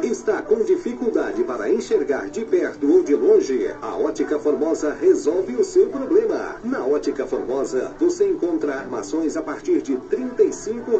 Está com dificuldade para enxergar de perto ou de longe? A Ótica Formosa resolve o seu problema. Na Ótica Formosa, você encontra armações a partir de R$ 35.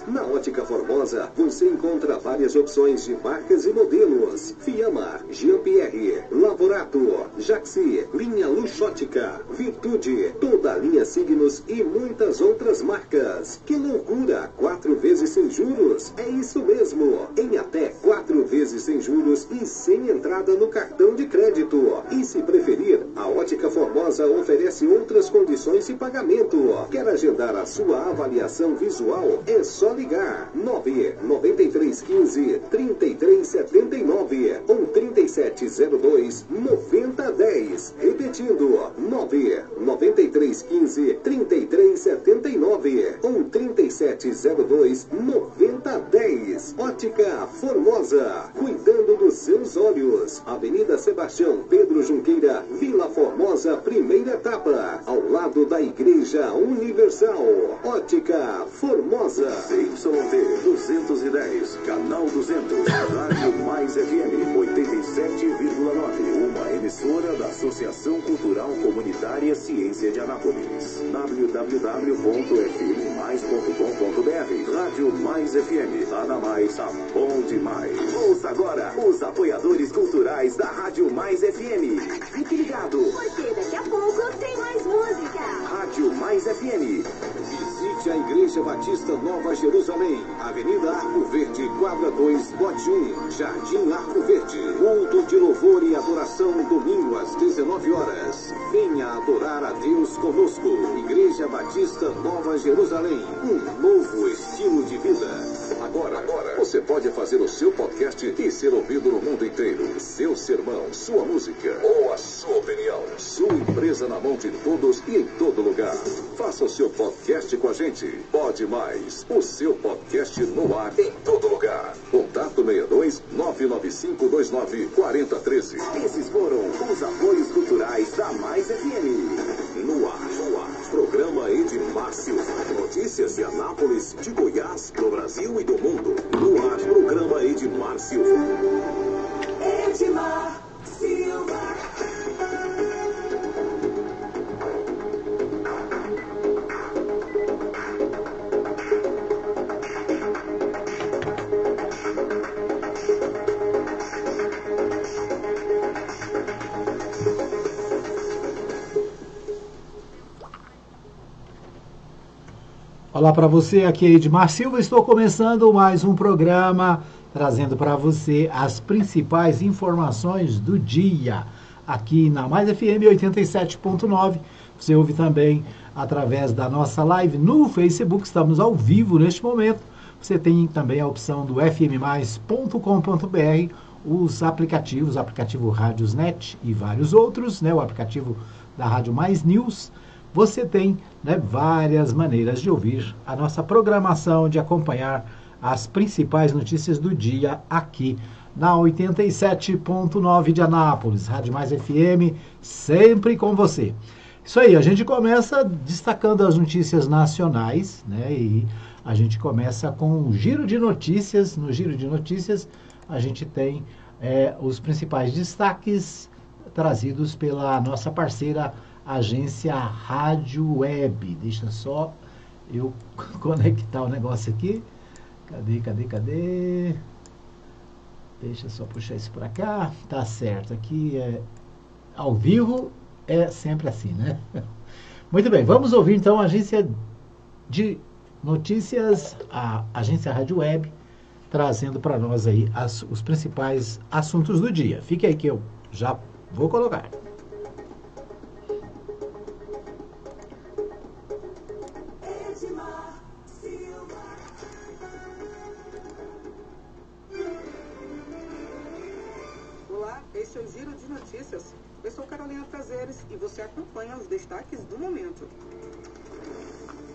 Na Ótica Formosa, você encontra várias opções de marcas e modelos. Fiamma, Jean-Pierre, Lavorato, Jaxi, linha Luxótica, Virtude, toda a linha Signos e muitas outras marcas. Que loucura! 4 vezes sem juros? É isso mesmo! Em até 4 vezes sem juros e sem entrada no cartão de crédito. E se preferir, a Ótica Formosa oferece outras condições de pagamento. Quer agendar a sua avaliação visual? É só ligar 99315 3379 ou 3702 9010. Repetindo, 99315 3379 ou 3702 9010. Ótica Formosa, cuidando dos seus olhos. Avenida Sebastião Pedro Junqueira, Vila Formosa, primeira etapa, ao lado da Igreja Universal. Ótica Formosa. CYT 210, canal 200, Rádio Mais FM 87,9. Uma emissora da Associação Cultural Comunitária Ciência de Anápolis. www.fmmais.com.br. Rádio Mais FM. Tá na mais, tá bom demais. Ouça agora os apoiadores culturais da Rádio Mais FM. Fique ligado, porque daqui a pouco tem mais música. Rádio Mais FM. Visite a Igreja Batista Nova Jerusalém, Avenida Arco Verde, quadra 2, lote 1, Jardim Arco Verde. Culto de louvor e adoração, domingo às 19 horas. Venha adorar a Deus conosco. Igreja Batista Nova Jerusalém, um novo estilo de vida. Agora, você pode fazer o seu podcast e ser ouvido no mundo inteiro. Seu sermão, sua música ou a sua opinião. Sua empresa na mão de todos e em todo lugar. Faça o seu podcast com a gente. Pode Mais, o seu podcast no ar em todo lugar. Contato 62 99529 4013. Esses foram os apoios culturais da Mais FM. No ar. Programa Edmar Silva. Notícias de Anápolis, de Goiás, do Brasil e do mundo. No ar, programa Edmar Silva. Edmar Silva. Olá para você, aqui é Edmar Silva, estou começando mais um programa trazendo para você as principais informações do dia aqui na Mais FM 87.9. Você ouve também através da nossa live no Facebook, estamos ao vivo neste momento. Você tem também a opção do fmmais.com.br, os aplicativos, o aplicativo Rádiosnet e vários outros, né, o aplicativo da Rádio Mais News. Você tem, né, várias maneiras de ouvir a nossa programação, de acompanhar as principais notícias do dia aqui na 87.9 de Anápolis. Rádio Mais FM, sempre com você. Isso aí, a gente começa destacando as notícias nacionais, né, e a gente começa com um giro de notícias. No giro de notícias, a gente tem os principais destaques trazidos pela nossa parceira agência Rádio Web. Deixa só eu conectar o negócio aqui. Cadê? Deixa só puxar isso para cá. Tá certo. Aqui ao vivo é sempre assim, né? Muito bem, vamos ouvir então a agência de notícias, a agência Rádio Web, trazendo para nós aí os principais assuntos do dia. Fique aí que eu já vou colocar. Este é o Giro de Notícias. Eu sou Carolina Prazeres e você acompanha os destaques do momento.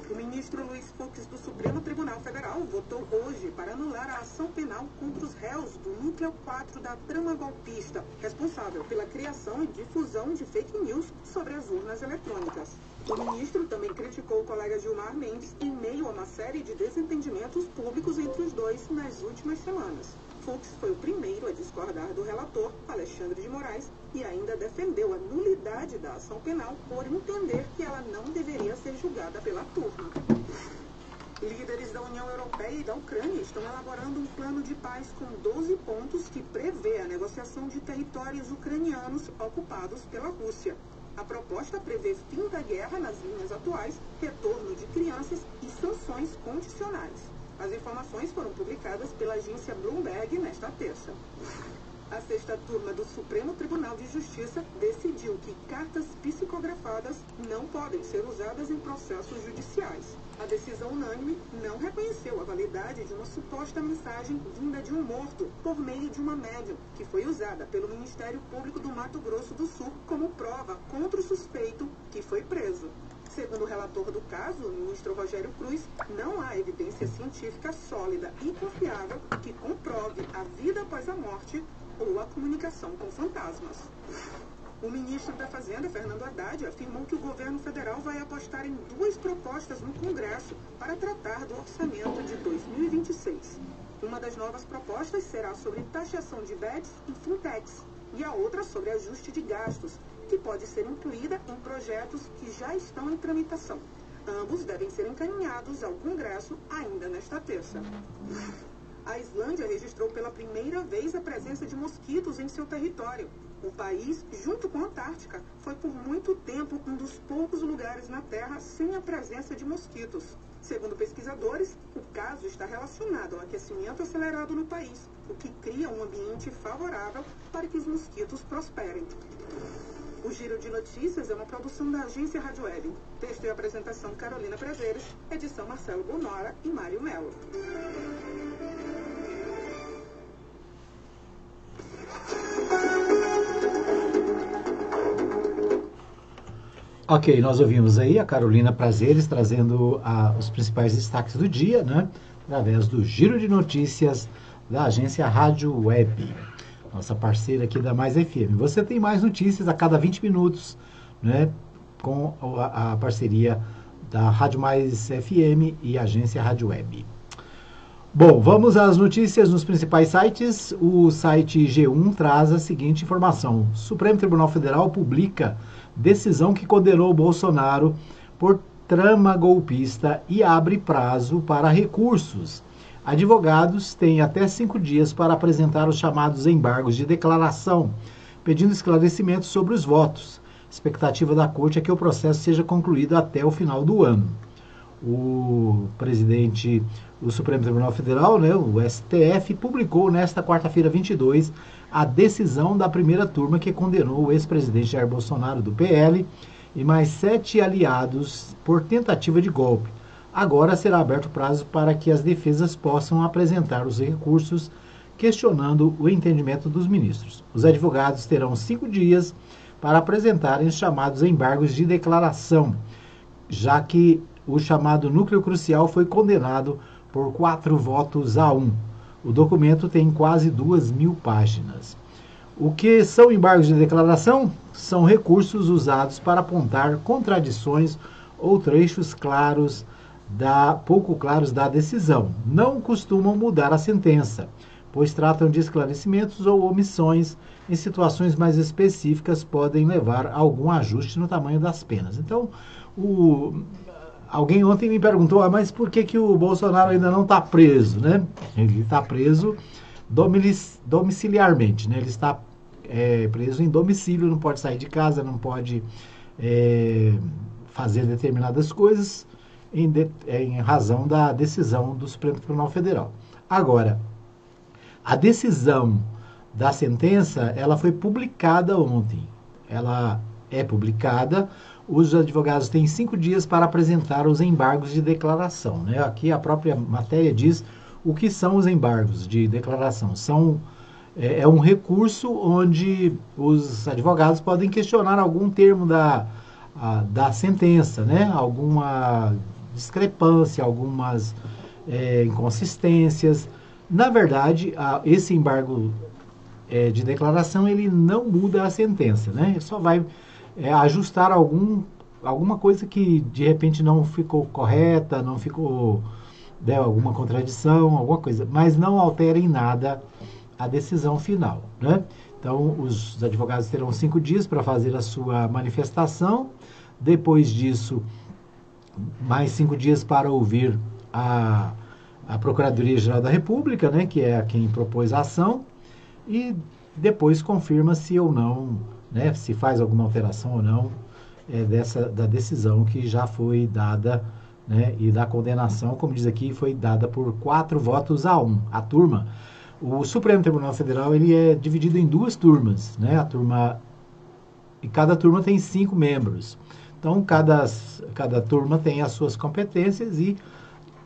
O ministro Luiz Fux do Supremo Tribunal Federal votou hoje para anular a ação penal contra os réus do Núcleo 4 da trama golpista, responsável pela criação e difusão de fake news sobre as urnas eletrônicas. O ministro também criticou o colega Gilmar Mendes em meio a uma série de desentendimentos públicos entre os dois nas últimas semanas. Fux foi o primeiro a discordar do relator, Alexandre de Moraes, e ainda defendeu a nulidade da ação penal por entender que ela não deveria ser julgada pela turma. Líderes da União Europeia e da Ucrânia estão elaborando um plano de paz com 12 pontos que prevê a negociação de territórios ucranianos ocupados pela Rússia. A proposta prevê fim da guerra nas linhas atuais, retorno de crianças e sanções condicionais. As informações foram publicadas pela agência Bloomberg nesta terça. A sexta turma do Supremo Tribunal de Justiça decidiu que cartas psicografadas não podem ser usadas em processos judiciais. A decisão unânime não reconheceu a validade de uma suposta mensagem vinda de um morto por meio de uma médium, que foi usada pelo Ministério Público do Mato Grosso do Sul como prova contra o suspeito que foi preso. Segundo o relator do caso, o ministro Rogério Cruz, não há evidência científica sólida e confiável que comprove a vida após a morte ou a comunicação com fantasmas. O ministro da Fazenda, Fernando Haddad, afirmou que o governo federal vai apostar em 2 propostas no Congresso para tratar do orçamento de 2026. Uma das novas propostas será sobre taxação de bets e fintechs, e a outra sobre ajuste de gastos, que pode ser incluída em projetos que já estão em tramitação. Ambos devem ser encaminhados ao Congresso ainda nesta terça. A Islândia registrou pela primeira vez a presença de mosquitos em seu território. O país, junto com a Antártica, foi por muito tempo um dos poucos lugares na Terra sem a presença de mosquitos. Segundo pesquisadores, o caso está relacionado ao aquecimento acelerado no país, o que cria um ambiente favorável para que os mosquitos prosperem. O Giro de Notícias é uma produção da agência Rádio Web. Texto e apresentação Carolina Prazeres, edição Marcelo Bonora e Mário Melo. Ok, nós ouvimos aí a Carolina Prazeres trazendo os principais destaques do dia, né? Através do Giro de Notícias da agência Rádio Web, nossa parceira aqui da Mais FM. Você tem mais notícias a cada 20 minutos, né? Com a parceria da Rádio Mais FM e a agência Rádio Web. Bom, vamos às notícias nos principais sites. O site G1 traz a seguinte informação: o Supremo Tribunal Federal publica decisão que condenou Bolsonaro por trama golpista e abre prazo para recursos. Advogados têm até 5 dias para apresentar os chamados embargos de declaração, pedindo esclarecimentos sobre os votos. A expectativa da Corte é que o processo seja concluído até o final do ano. O presidente do Supremo Tribunal Federal, né, o STF, publicou nesta quarta-feira 22 a decisão da primeira turma que condenou o ex-presidente Jair Bolsonaro do PL e mais 7 aliados por tentativa de golpe. Agora será aberto prazo para que as defesas possam apresentar os recursos, questionando o entendimento dos ministros. Os advogados terão 5 dias para apresentarem os chamados embargos de declaração, já que o chamado núcleo crucial foi condenado por 4 votos a 1. O documento tem quase 2.000 páginas. O que são embargos de declaração? São recursos usados para apontar contradições ou trechos pouco claros da decisão. Não costumam mudar a sentença, pois tratam de esclarecimentos ou omissões em situações mais específicas, podem levar a algum ajuste no tamanho das penas. Então, alguém ontem me perguntou, mas por que o Bolsonaro ainda não está preso, né? Ele está preso domiciliarmente, né? Ele está preso em domicílio, não pode sair de casa, não pode fazer determinadas coisas em razão da decisão do Supremo Tribunal Federal. Agora, a decisão da sentença, ela foi publicada ontem. Ela é publicada. Os advogados têm 5 dias para apresentar os embargos de declaração, né? Aqui a própria matéria diz o que são os embargos de declaração. É um recurso onde os advogados podem questionar algum termo da sentença, né? Alguma discrepância, algumas inconsistências. Na verdade, esse embargo de declaração, ele não muda a sentença, né? Ele só vai ajustar alguma coisa que de repente não ficou correta, não ficou, né, alguma contradição, alguma coisa, mas não altera em nada a decisão final, né? Então, os advogados terão 5 dias para fazer a sua manifestação. Depois disso, mais 5 dias para ouvir a Procuradoria-Geral da República, né, que é a quem propôs a ação, e depois confirma se ou não, né, se faz alguma alteração ou não da decisão que já foi dada, né, e da condenação, como diz aqui, foi dada por 4 votos a 1. A turma, o Supremo Tribunal Federal, ele é dividido em 2 turmas, né, e cada turma tem 5 membros. Então, cada turma tem as suas competências e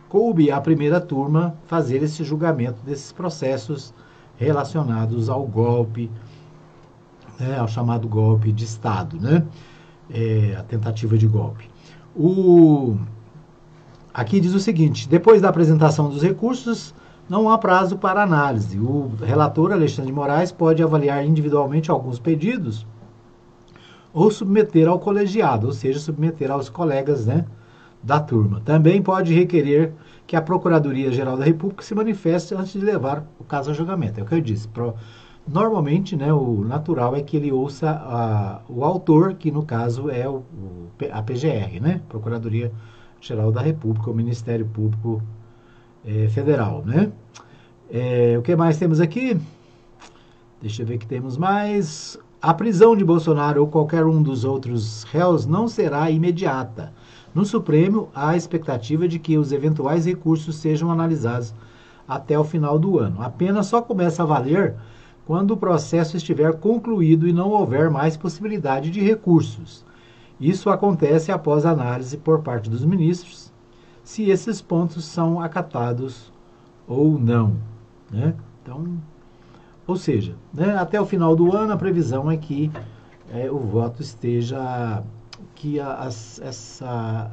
coube à primeira turma fazer esse julgamento desses processos relacionados ao golpe, né, ao chamado golpe de Estado, né, a tentativa de golpe. Aqui diz o seguinte: depois da apresentação dos recursos, não há prazo para análise. O relator Alexandre de Moraes pode avaliar individualmente alguns pedidos ou submeter ao colegiado, ou seja, submeter aos colegas, né, da turma. Também pode requerer que a Procuradoria-Geral da República se manifeste antes de levar o caso a julgamento. É o que eu disse. Normalmente, né, o natural é que ele ouça o autor, que no caso é a PGR, né, Procuradoria-Geral da República, o Ministério Público Federal, né. O que mais temos aqui? Deixa eu ver o que temos mais. A prisão de Bolsonaro ou qualquer um dos outros réus não será imediata. No Supremo, há a expectativa de que os eventuais recursos sejam analisados até o final do ano. A pena só começa a valer quando o processo estiver concluído e não houver mais possibilidade de recursos. Isso acontece após análise por parte dos ministros, se esses pontos são acatados ou não, né? Então, ou seja, né, até o final do ano a previsão é que o voto esteja, que essa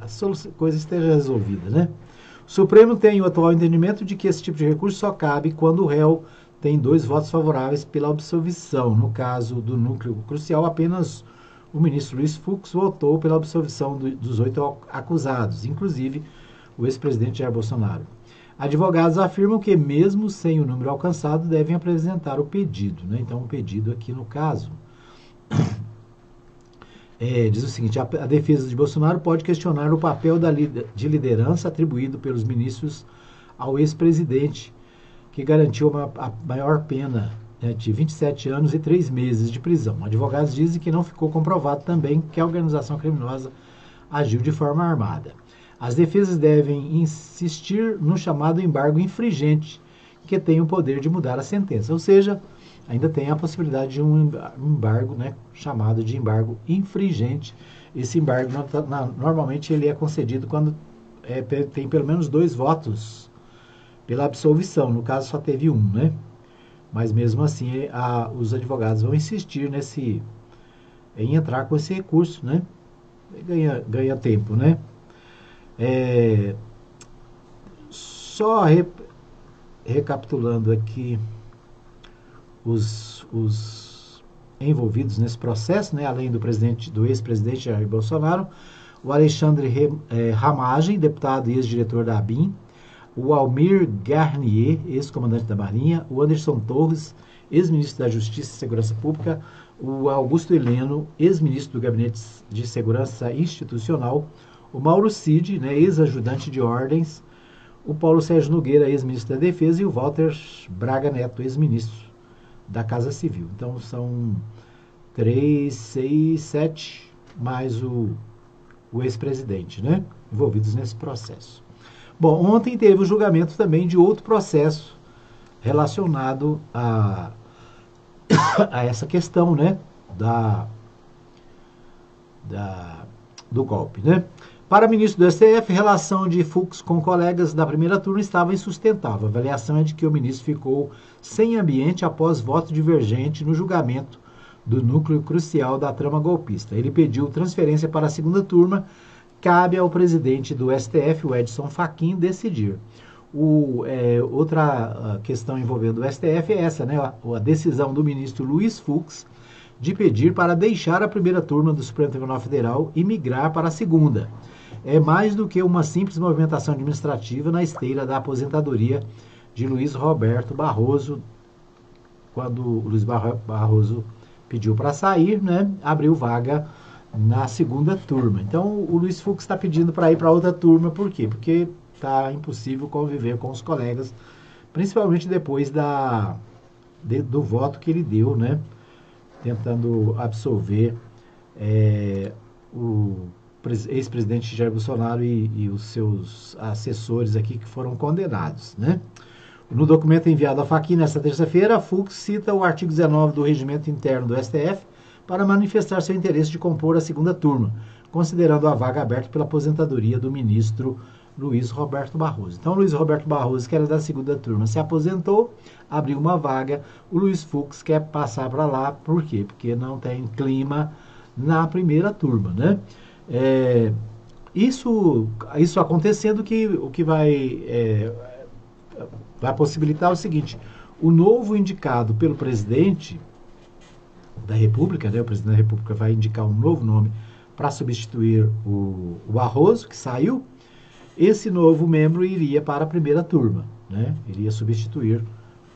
coisa esteja resolvida, né? O Supremo tem o atual entendimento de que esse tipo de recurso só cabe quando o réu tem 2 votos favoráveis pela absolvição. No caso do núcleo crucial, apenas o ministro Luiz Fux votou pela absolvição dos 8 acusados, inclusive o ex-presidente Jair Bolsonaro. Advogados afirmam que, mesmo sem o número alcançado, devem apresentar o pedido, né? Então, o pedido aqui no caso diz o seguinte: a defesa de Bolsonaro pode questionar o papel de liderança atribuído pelos ministros ao ex-presidente, que garantiu a maior pena, né, de 27 anos e 3 meses de prisão. Advogados dizem que não ficou comprovado também que a organização criminosa agiu de forma armada. As defesas devem insistir no chamado embargo infringente, que tem o poder de mudar a sentença. Ou seja, ainda tem a possibilidade de um embargo, né, chamado de embargo infringente. Esse embargo, normalmente, ele é concedido quando tem pelo menos 2 votos pela absolvição. No caso, só teve 1, né? Mas, mesmo assim, os advogados vão insistir em entrar com esse recurso, né? Ganha tempo, né? Só recapitulando aqui os envolvidos nesse processo, né, além do ex-presidente Jair Bolsonaro, o Alexandre Ramagem, deputado e ex-diretor da ABIN, o Almir Garnier, ex-comandante da Marinha, o Anderson Torres, ex-ministro da Justiça e Segurança Pública, o Augusto Heleno, ex-ministro do Gabinete de Segurança Institucional, o Mauro Cid, né, ex-ajudante de ordens, o Paulo Sérgio Nogueira, ex-ministro da Defesa, e o Walter Braga Neto, ex-ministro da Casa Civil. Então, são 3, 6, 7, mais o ex-presidente, né, envolvidos nesse processo. Bom, ontem teve o julgamento também de outro processo relacionado a essa questão, né, do golpe, né? Para o ministro do STF, a relação de Fux com colegas da primeira turma estava insustentável. A avaliação é de que o ministro ficou sem ambiente após voto divergente no julgamento do núcleo crucial da trama golpista. Ele pediu transferência para a segunda turma. Cabe ao presidente do STF, o Edson Fachin, decidir. Outra questão envolvendo o STF é essa, né? A decisão do ministro Luiz Fux de pedir para deixar a primeira turma do Supremo Tribunal Federal e migrar para a segunda. É mais do que uma simples movimentação administrativa na esteira da aposentadoria de Luiz Roberto Barroso, quando o Luiz Barroso pediu para sair, né, abriu vaga na segunda turma. Então, o Luiz Fux está pedindo para ir para outra turma, por quê? Porque está impossível conviver com os colegas, principalmente depois do voto que ele deu, né, tentando absolver o ex-presidente Jair Bolsonaro e os seus assessores aqui que foram condenados, né? No documento enviado à Fachin nesta terça-feira, a Fux cita o artigo 19 do Regimento Interno do STF para manifestar seu interesse de compor a segunda turma, considerando a vaga aberta pela aposentadoria do ministro Luiz Roberto Barroso. Então, Luiz Roberto Barroso, que era da segunda turma, se aposentou, abriu uma vaga, o Luiz Fux quer passar para lá, por quê? Porque não tem clima na primeira turma, né? Isso acontecendo, o que vai possibilitar o seguinte: o novo indicado pelo presidente da República, né, o presidente da República vai indicar um novo nome para substituir o Barroso, que saiu. Esse novo membro iria para a primeira turma, né, iria substituir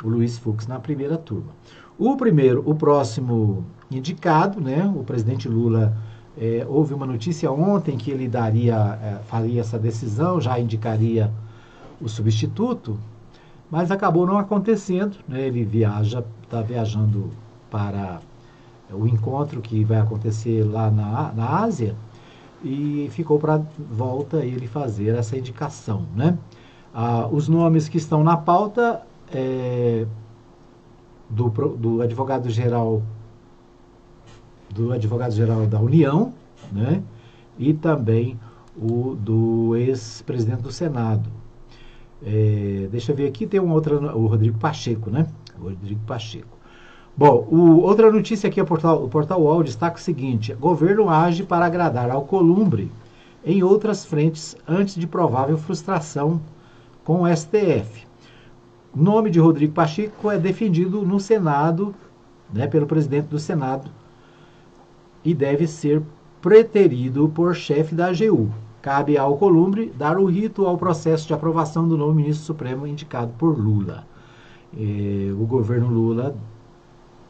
o Luiz Fux na primeira turma. O próximo indicado, né, o presidente Lula, houve uma notícia ontem que ele faria essa decisão, já indicaria o substituto, mas acabou não acontecendo, né? Ele está viajando para o encontro que vai acontecer lá na Ásia, e ficou para volta ele fazer essa indicação, né? Os nomes que estão na pauta do advogado-geral da União, né? E também o do ex-presidente do Senado. Deixa eu ver aqui, tem o Rodrigo Pacheco, né? O Rodrigo Pacheco. Bom, outra notícia aqui, o Portal UOL destaca o seguinte: governo age para agradar Alcolumbre em outras frentes antes de provável frustração com o STF. O nome de Rodrigo Pacheco é defendido no Senado, né, pelo presidente do Senado, e deve ser preterido por chefe da AGU. Cabe ao Alcolumbre dar o rito ao processo de aprovação do novo ministro supremo indicado por Lula. O governo Lula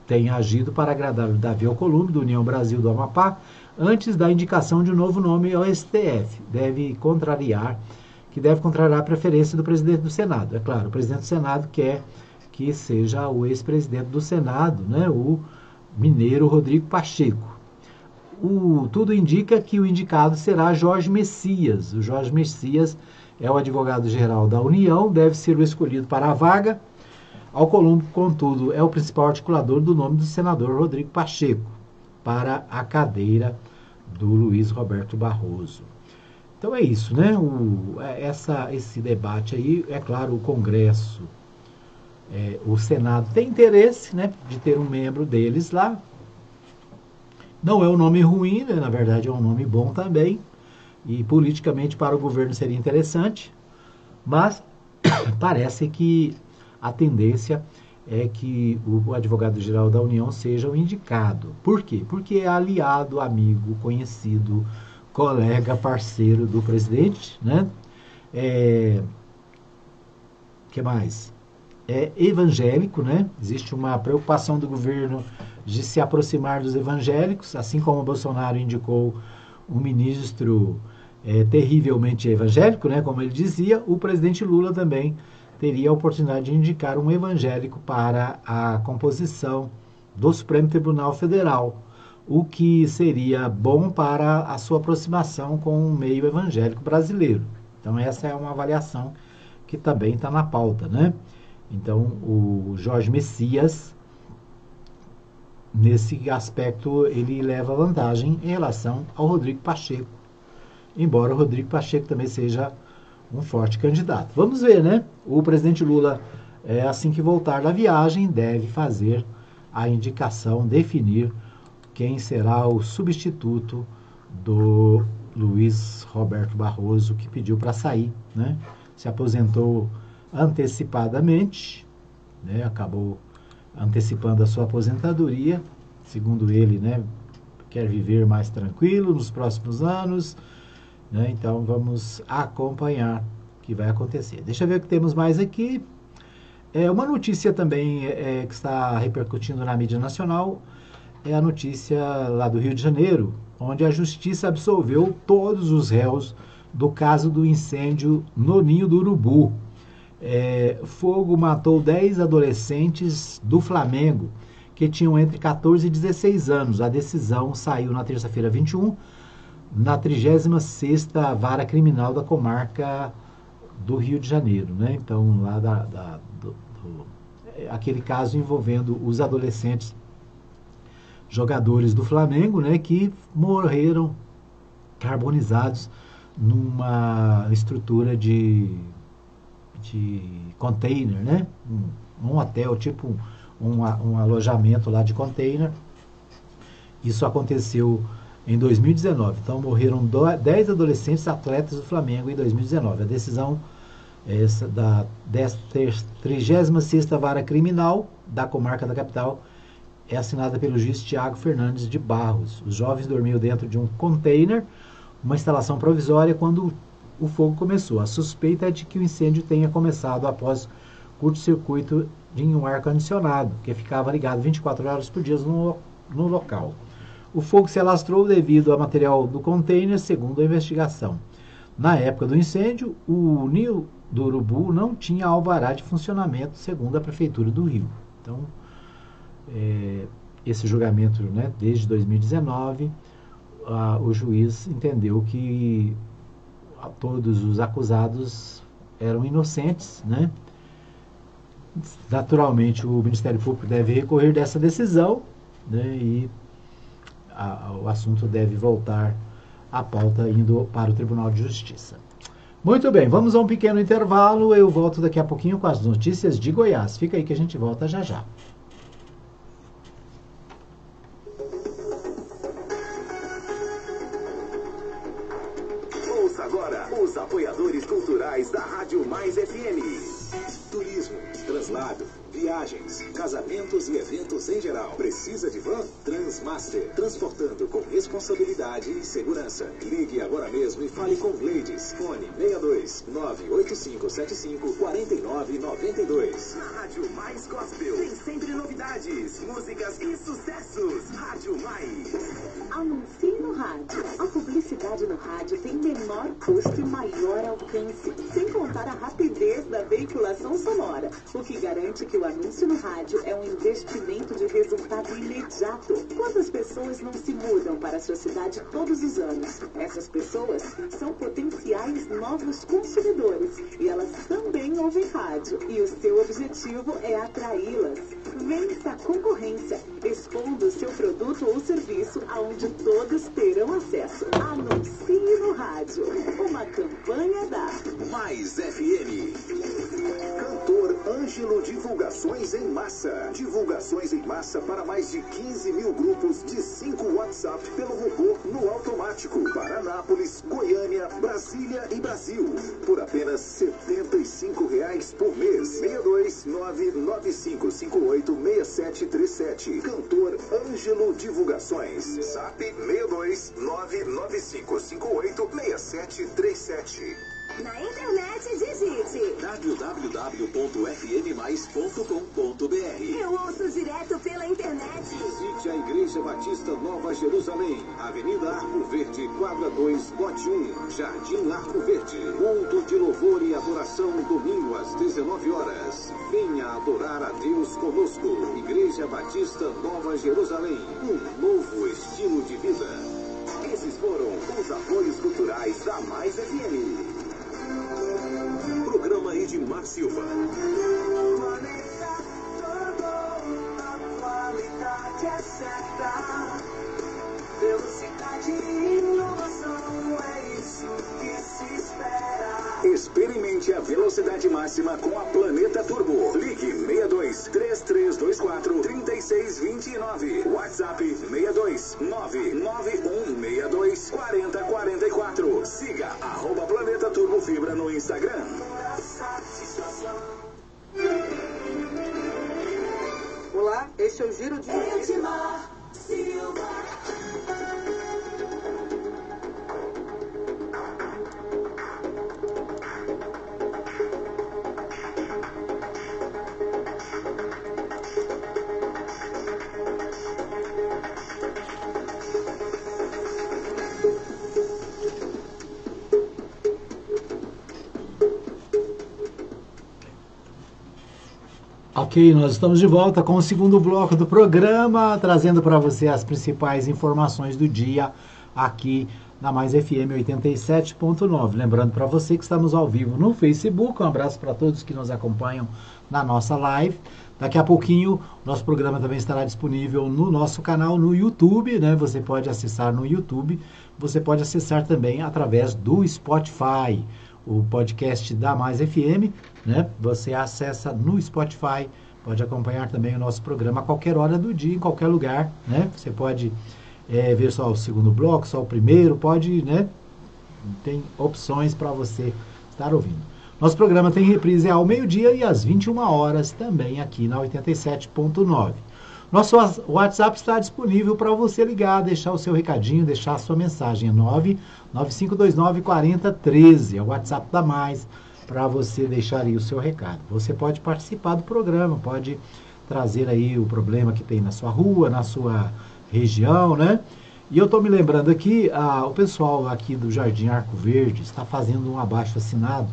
tem agido para agradar o Davi Alcolumbre, do União Brasil do Amapá, antes da indicação de um novo nome ao STF. Deve contrariar a preferência do presidente do Senado. É claro, o presidente do Senado quer que seja o ex-presidente do Senado, né, o mineiro Rodrigo Pacheco. Tudo indica que o indicado será Jorge Messias. O Jorge Messias é o advogado-geral da União, deve ser o escolhido para a vaga. Alcolumbre, contudo, é o principal articulador do nome do senador Rodrigo Pacheco para a cadeira do Luiz Roberto Barroso. Então é isso, né? Esse debate aí, é claro, o Congresso, o Senado tem interesse, né, de ter um membro deles lá. Não é um nome ruim, né? Na verdade é um nome bom também, e politicamente para o governo seria interessante, mas parece que a tendência é que o advogado-geral da União seja o indicado. Por quê? Porque é aliado, amigo, conhecido, colega, parceiro do presidente, né? Que mais? É evangélico, né? Existe uma preocupação do governo de se aproximar dos evangélicos, assim como o Bolsonaro indicou um ministro terrivelmente evangélico, né? Como ele dizia, o presidente Lula também teria a oportunidade de indicar um evangélico para a composição do Supremo Tribunal Federal, o que seria bom para a sua aproximação com o meio evangélico brasileiro. Então essa é uma avaliação que também está na pauta, né? Então o Jorge Messias, nesse aspecto, ele leva vantagem em relação ao Rodrigo Pacheco, embora o Rodrigo Pacheco também seja um forte candidato. Vamos ver, né? O presidente Lula, assim que voltar da viagem, deve fazer a indicação, definir quem será o substituto do Luiz Roberto Barroso, que pediu para sair, né? Se aposentou antecipadamente, né? Acabou antecipando a sua aposentadoria segundo ele, né, quer viver mais tranquilo nos próximos anos, né? Então vamos acompanhar o que vai acontecer. Deixa eu ver o que temos mais aqui. Uma notícia também que está repercutindo na mídia nacional é a notícia lá do Rio de Janeiro, onde a justiça absolveu todos os réus do caso do incêndio no Ninho do Urubu. Fogo matou 10 adolescentes do Flamengo, que tinham entre 14 e 16 anos. A decisão saiu na terça-feira 21, na 36ª Vara Criminal da Comarca do Rio de Janeiro, né? Então, lá aquele caso envolvendo os adolescentes jogadores do Flamengo, né, que morreram carbonizados numa estrutura de container, né? Um hotel, tipo um alojamento lá de container. Isso aconteceu em 2019. Então morreram 10 adolescentes atletas do Flamengo em 2019. A decisão da 36ª Vara Criminal da Comarca da Capital é assinada pelo juiz Tiago Fernandes de Barros. Os jovens dormiam dentro de um container, uma instalação provisória, quando o fogo começou. A suspeita é de que o incêndio tenha começado após curto-circuito em um ar-condicionado, que ficava ligado 24 horas por dia no local. O fogo se alastrou devido ao material do container, segundo a investigação. Na época do incêndio, o Ninho do Urubu não tinha alvará de funcionamento, segundo a Prefeitura do Rio. Então, esse julgamento, né, desde 2019, o juiz entendeu que todos os acusados eram inocentes, né? Naturalmente, o Ministério Público deve recorrer dessa decisão, né, e o assunto deve voltar à pauta indo para o Tribunal de Justiça. Muito bem, vamos a um pequeno intervalo. Eu volto daqui a pouquinho com as notícias de Goiás. Fica aí que a gente volta já já. Ouça agora os apoiadores culturais da Rádio Mais FM. Turismo, translado, viagens, casamentos e eventos em geral. Precisa de van? Transmaster. Transportando com responsabilidade e segurança. Ligue agora mesmo e fale com Gleides. Fone 62-98575-4992. Na Rádio Mais Gospel. Tem sempre novidades, músicas e sucessos. Rádio Mais. Anuncie no rádio. A publicidade no rádio tem menor custo e maior alcance, sem contar a rapidez da veiculação sonora, o que garante que o anúncio no rádio é um investimento de resultado imediato. Quantas pessoas não se mudam para a sua cidade todos os anos? Essas pessoas são potenciais novos consumidores e elas também ouvem rádio, e o seu objetivo é atraí-las. Vença a concorrência, expondo seu produto ou serviço aonde todos terão acesso. Anuncie no rádio. Uma campanha da Mais FM. Cantor Ângelo Divulgações em Massa. Divulgações em massa para mais de 15 mil grupos de 5 WhatsApp pelo robô no automático. Para Anápolis, Goiânia, Brasília e Brasil. Por apenas R$ 75 por mês. 62995586737. Cantor Ângelo Divulgações. Zap 62995586737. Na internet, digite www.fmmais.com.br. Eu ouço direto pela internet. Visite a Igreja Batista Nova Jerusalém, Avenida Arco Verde, quadra 2, lote 1, Jardim Arco Verde. Culto de louvor e adoração, domingo às 19 horas. Venha adorar a Deus conosco. Igreja Batista Nova Jerusalém, um novo estilo de vida. Esses foram os apoios culturais da Mais FM. Programa Edmar Silva. Qualidade é certa, velocidade e inovação, é isso que se espera. Experimente a velocidade máxima com a Planeta Turbo. Ligue 62-3324-3629. WhatsApp 62991624044. Siga @Planeta Turbo Fibra no Instagram. Olá, este é o Giro de Notícias. Ok, nós estamos de volta com o segundo bloco do programa, trazendo para você as principais informações do dia aqui na Mais FM 87.9. Lembrando para você que estamos ao vivo no Facebook, um abraço para todos que nos acompanham na nossa live. Daqui a pouquinho, nosso programa também estará disponível no nosso canal no YouTube, né? Você pode acessar no YouTube, você pode acessar também através do Spotify, o podcast da Mais FM, né? Você acessa no Spotify, pode acompanhar também o nosso programa a qualquer hora do dia, em qualquer lugar, né? Você pode ver só o segundo bloco, só o primeiro, pode, né? Tem opções para você estar ouvindo. Nosso programa tem reprise ao meio-dia e às 21 horas também aqui na 87.9. Nosso WhatsApp está disponível para você ligar, deixar o seu recadinho, deixar a sua mensagem. 995294013. É o WhatsApp da Mais para você deixar aí o seu recado. Você pode participar do programa, pode trazer aí o problema que tem na sua rua, na sua região, né? E eu estou me lembrando aqui, o pessoal aqui do Jardim Arco Verde está fazendo um abaixo-assinado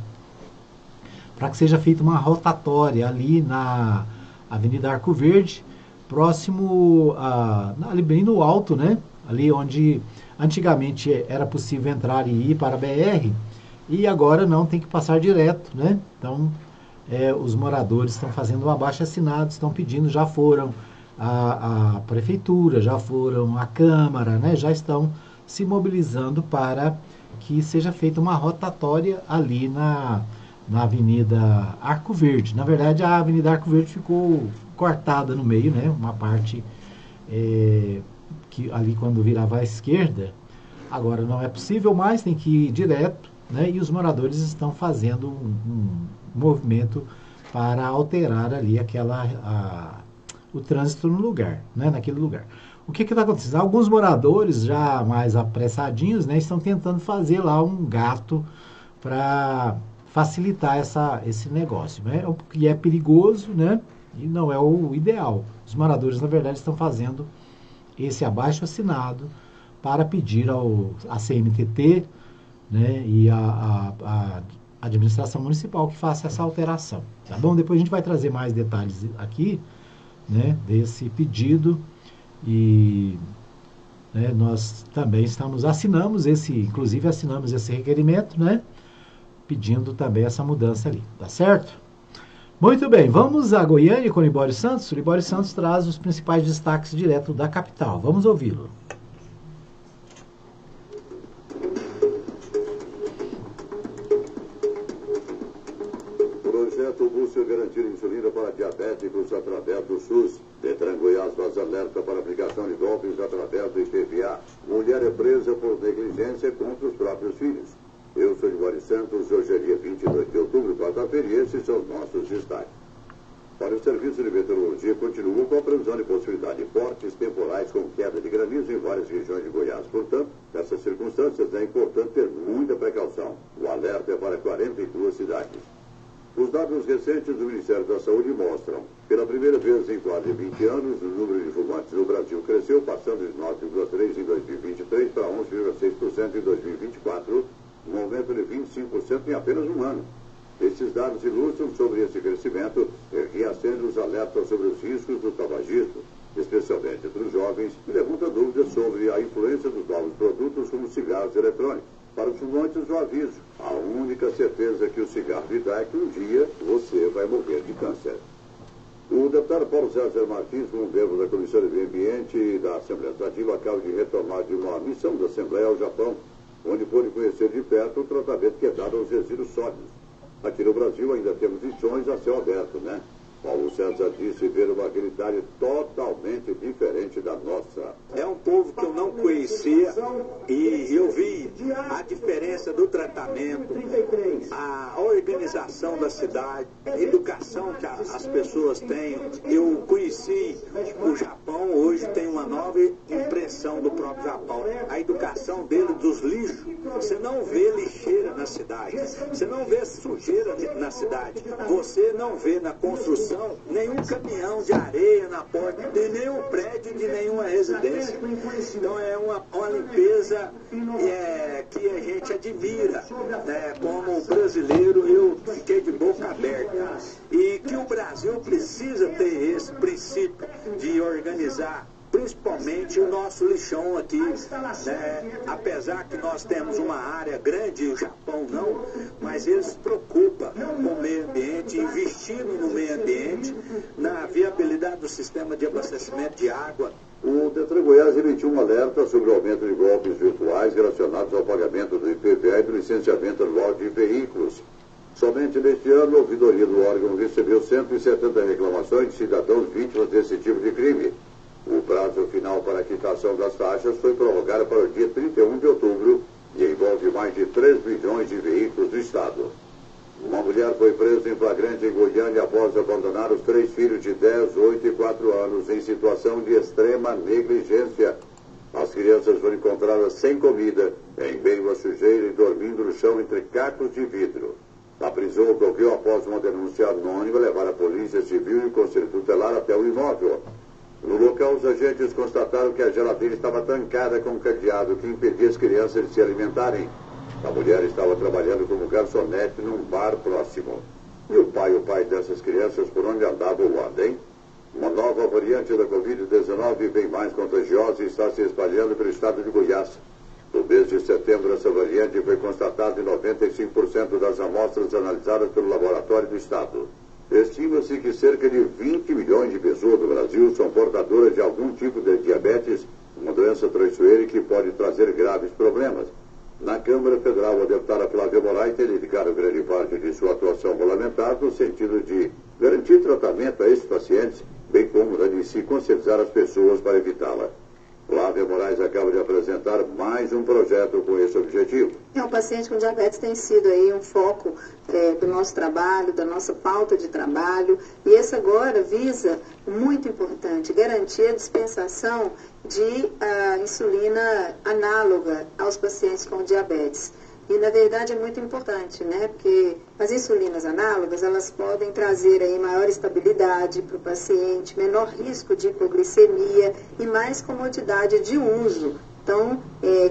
para que seja feita uma rotatória ali na Avenida Arco Verde, próximo, ali bem no alto, né? Ali onde antigamente era possível entrar e ir para a BR, e agora não, tem que passar direto, né? Então, os moradores estão fazendo um abaixo-assinado, estão pedindo, já foram a prefeitura, já foram a Câmara, né? Já estão se mobilizando para que seja feita uma rotatória ali na Avenida Arco Verde. Na verdade, a Avenida Arco Verde ficou cortada no meio, né? Uma parte que ali quando virava à esquerda, agora não é possível mais, tem que ir direto, né? E os moradores estão fazendo um movimento para alterar ali o trânsito no lugar, né? Naquele lugar. O que está acontecendo? Alguns moradores já mais apressadinhos, né, estão tentando fazer lá um gato para facilitar esse negócio, né? O que é perigoso, né? E não é o ideal. Os moradores, na verdade, estão fazendo esse abaixo-assinado para pedir à CMTT, né, e a administração municipal que faça essa alteração. Tá bom? Depois a gente vai trazer mais detalhes aqui, né, desse pedido, e né, nós também assinamos esse requerimento, né, pedindo também essa mudança ali, tá certo? Muito bem, vamos a Goiânia com o Libório Santos. O Libório Santos traz os principais destaques direto da capital. Vamos ouvi-lo. O projeto busca garantir insulina para diabéticos através do SUS. Detran Goiás faz alerta para aplicação de dopes através do IPVA. Mulher é presa por negligência contra os próprios filhos. Eu sou Libório Santos, hoje é dia 22 de outubro, quarta-feira, e esses são os nossos destaques. Para o Serviço de Meteorologia, continua com a previsão de possibilidade de fortes temporais com queda de granizo em várias regiões de Goiás. Portanto, nessas circunstâncias é importante ter muita precaução. O alerta é para 42 cidades. Os dados recentes do Ministério da Saúde mostram, pela primeira vez em quase 20 anos, o número de fumantes no Brasil cresceu, passando de 9,3% em 2023 para 11,6% em 2024, um aumento de 25% em apenas um ano. Esses dados ilustram sobre esse crescimento e reacendem os alertas sobre os riscos do tabagismo, especialmente entre os jovens, e levanta dúvidas sobre a influência dos novos produtos como cigarros eletrônicos. Para os fumantes, o aviso: a única certeza que o cigarro lhe dá é que um dia você vai morrer de câncer. O deputado Paulo César Martins, como membro da Comissão de Meio Ambiente e da Assembleia Legislativa, acaba de retornar de uma missão da Assembleia ao Japão, onde pôde conhecer de perto o tratamento que é dado aos resíduos sólidos. Aqui no Brasil ainda temos lições a céu aberto, né? Paulo César disse ver uma realidade totalmente diferente da nossa. É um povo que eu não conhecia e eu vi a diferença do tratamento, a organização da cidade, a educação que as pessoas têm. Eu conheci o Japão, hoje tem uma nova expressão do próprio Japão. A educação dele dos lixos, você não vê lixeira na cidade, você não vê sujeira na cidade, você não vê na construção nenhum caminhão de areia na porta de nenhum prédio, de nenhuma residência. Então é uma limpeza que a gente admira, né? Como brasileiro, eu fiquei de boca aberta. E que o Brasil precisa ter esse princípio de organizar principalmente o nosso lixão aqui, né? Apesar que nós temos uma área grande, o Japão não, mas eles se preocupam com o meio ambiente, investindo no meio ambiente, na viabilidade do sistema de abastecimento de água. O Detran Goiás emitiu um alerta sobre o aumento de golpes virtuais relacionados ao pagamento do IPVA e do licenciamento anual de veículos. Somente neste ano, a ouvidoria do órgão recebeu 170 reclamações de cidadãos vítimas desse tipo de crime. O prazo final para a quitação das taxas foi prorrogado para o dia 31 de outubro e envolve mais de 3 milhões de veículos do Estado. Uma mulher foi presa em flagrante em Goiânia após abandonar os 3 filhos de 10, 8 e 4 anos em situação de extrema negligência. As crianças foram encontradas sem comida, em meio à sujeira e dormindo no chão entre cacos de vidro. A prisão ocorreu após uma denúncia anônima levar a Polícia Civil e o Conselho Tutelar até o imóvel. No local, os agentes constataram que a geladeira estava trancada com um cadeado que impedia as crianças de se alimentarem. A mulher estava trabalhando como garçonete num bar próximo. E o pai dessas crianças, por onde andava o anda, hein? Uma nova variante da Covid-19 bem mais contagiosa e está se espalhando pelo estado de Goiás. No mês de setembro, essa variante foi constatada em 95% das amostras analisadas pelo laboratório do estado. Estima-se que cerca de 20 milhões de pessoas do Brasil são portadoras de algum tipo de diabetes, uma doença traiçoeira que pode trazer graves problemas. Na Câmara Federal, a deputada Flávia Moraes tem dedicado grande parte de sua atuação parlamentar no sentido de garantir tratamento a esses pacientes, bem como de se conscientizar as pessoas para evitá-la. Flávia Moraes acaba de apresentar mais um projeto com esse objetivo. O paciente com diabetes tem sido aí um foco do nosso trabalho, da nossa pauta de trabalho, e esse agora visa, muito importante, garantir a dispensação de insulina análoga aos pacientes com diabetes. E, na verdade, é muito importante, né? Porque as insulinas análogas, elas podem trazer aí maior estabilidade para o paciente, menor risco de hipoglicemia e mais comodidade de uso. Então,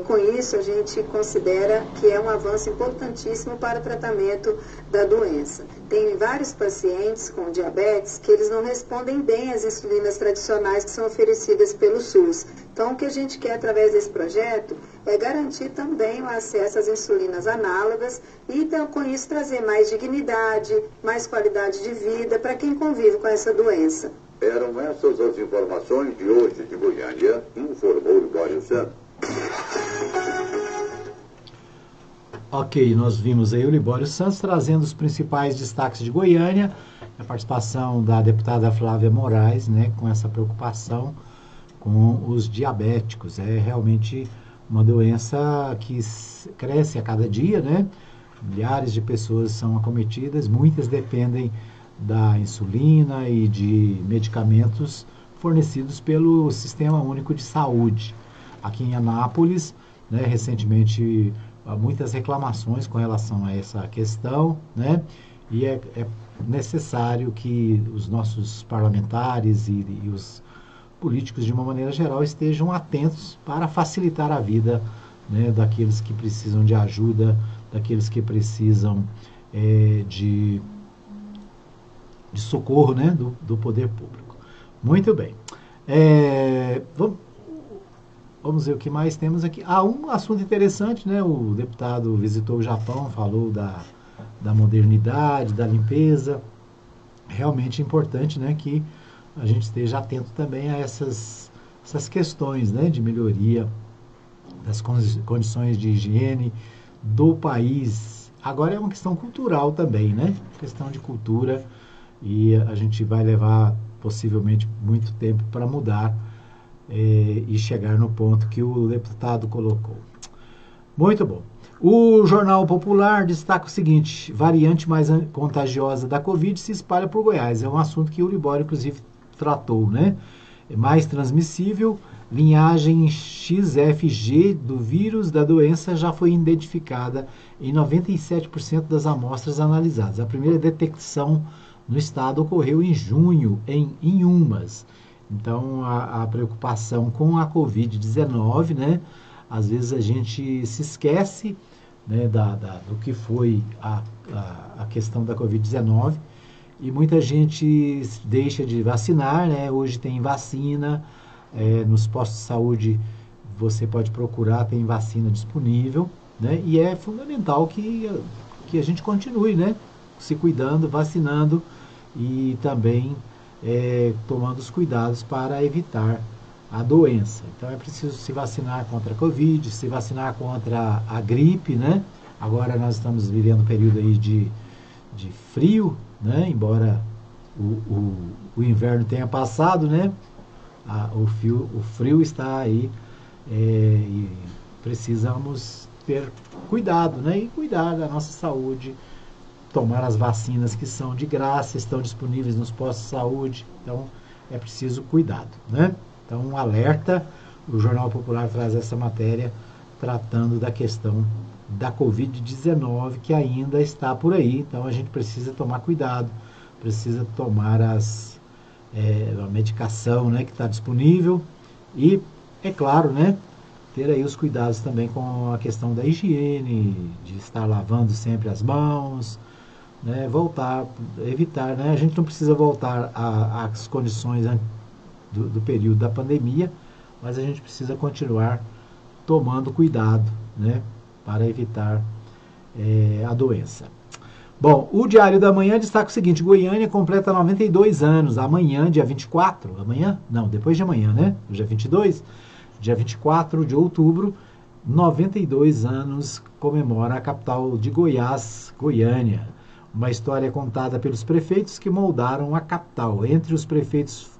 com isso, a gente considera que é um avanço importantíssimo para o tratamento da doença. Tem vários pacientes com diabetes que eles não respondem bem às insulinas tradicionais que são oferecidas pelo SUS. Então, o que a gente quer através desse projeto é garantir também o acesso às insulinas análogas e, então, com isso, trazer mais dignidade, mais qualidade de vida para quem convive com essa doença. Eram essas as informações de hoje de Goiânia, informou Libório Santos. Ok, nós vimos aí o Libório Santos trazendo os principais destaques de Goiânia, a participação da deputada Flávia Moraes, né, com essa preocupação com os diabéticos. É realmente uma doença que cresce a cada dia, né? Milhares de pessoas são acometidas, muitas dependem da insulina e de medicamentos fornecidos pelo Sistema Único de Saúde. Aqui em Anápolis, né, recentemente, há muitas reclamações com relação a essa questão, né, e é necessário que os nossos parlamentares e os políticos, de uma maneira geral, estejam atentos para facilitar a vida, né, daqueles que precisam de ajuda, daqueles que precisam de socorro, né, do poder público. Muito bem. Vamos ver o que mais temos aqui. Um assunto interessante, né? O deputado visitou o Japão, falou da modernidade, da limpeza. Realmente importante, né, que a gente esteja atento também a essas questões, né, de melhoria das condições de higiene do país. Agora é uma questão cultural também, né? Questão de cultura, e a gente vai levar possivelmente muito tempo para mudar e chegar no ponto que o deputado colocou. Muito bom. O Jornal Popular destaca o seguinte: variante mais contagiosa da Covid se espalha por Goiás. É um assunto que o Libório, inclusive, tratou, né? mais transmissível, linhagem XFG do vírus da doença já foi identificada em 97% das amostras analisadas. A primeira detecção no estado ocorreu em junho, em Inhumas. Então, a preocupação com a Covid-19, né? Às vezes a gente se esquece, né, do que foi a questão da Covid-19 e muita gente deixa de vacinar, né? Hoje tem vacina, nos postos de saúde você pode procurar, tem vacina disponível, né? E é fundamental que a gente continue, né, se cuidando, vacinando e também tomando os cuidados para evitar a doença. Então é preciso se vacinar contra a Covid, se vacinar contra a gripe, né? Agora nós estamos vivendo um período aí de frio, né? Embora o inverno tenha passado, né? O frio está aí e precisamos ter cuidado, né? E cuidar da nossa saúde, tomar as vacinas que são de graça, estão disponíveis nos postos de saúde, então é preciso cuidado, né? Então, um alerta, o Jornal Popular traz essa matéria tratando da questão da Covid-19, que ainda está por aí, então a gente precisa tomar cuidado, precisa tomar a medicação, né, que está disponível e, é claro, né, ter aí os cuidados também com a questão da higiene, de estar lavando sempre as mãos, né, evitar, né, a gente não precisa voltar às condições do período da pandemia, mas a gente precisa continuar tomando cuidado, né, para evitar a doença. Bom, o Diário da Manhã destaca o seguinte: Goiânia completa 92 anos, amanhã, dia 24, amanhã? Não, depois de amanhã, né? Dia 22, dia 24 de outubro, 92 anos comemora a capital de Goiás, Goiânia. Uma história contada pelos prefeitos que moldaram a capital. Entre os prefeitos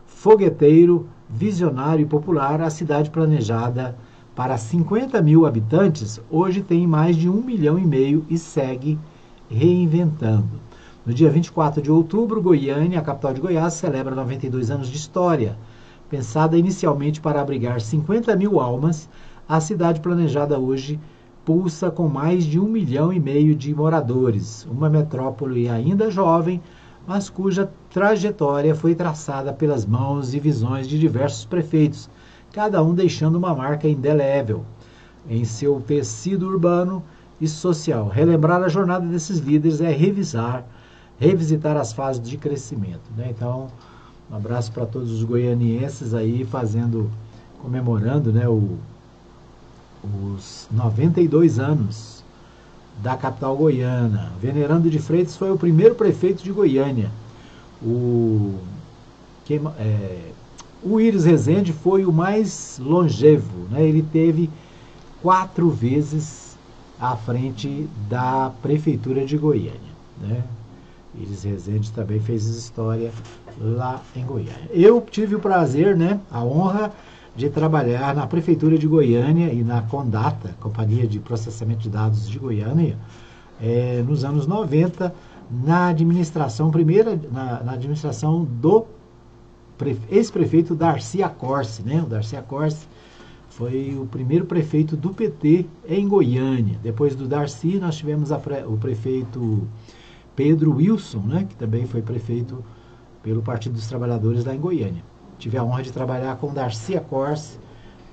fogueteiro, visionário e popular, a cidade planejada para 50 mil habitantes, hoje tem mais de 1,5 milhão e segue reinventando. No dia 24 de outubro, Goiânia, a capital de Goiás, celebra 92 anos de história. Pensada inicialmente para abrigar 50 mil almas, a cidade planejada hoje pulsa com mais de 1,5 milhão de moradores. Uma metrópole ainda jovem, mas cuja trajetória foi traçada pelas mãos e visões de diversos prefeitos, cada um deixando uma marca indelével em seu tecido urbano e social. Relembrar a jornada desses líderes é revisitar as fases de crescimento, né? Então, um abraço para todos os goianienses aí comemorando, né, os 92 anos da capital goiana. Venerando de Freitas foi o primeiro prefeito de Goiânia. O Íris Rezende foi o mais longevo, né? Ele teve 4 vezes à frente da prefeitura de Goiânia, né? Íris Rezende também fez história lá em Goiânia. Eu tive o prazer, né, a honra de trabalhar na prefeitura de Goiânia e na Condata, Companhia de Processamento de Dados de Goiânia, nos anos 90, na administração do ex-prefeito Darcy Accorsi, né? O Darcy Accorsi foi o primeiro prefeito do PT em Goiânia. Depois do Darcy, nós tivemos o prefeito Pedro Wilson, né? Que também foi prefeito pelo Partido dos Trabalhadores lá em Goiânia. Tive a honra de trabalhar com Darcy Accorsi,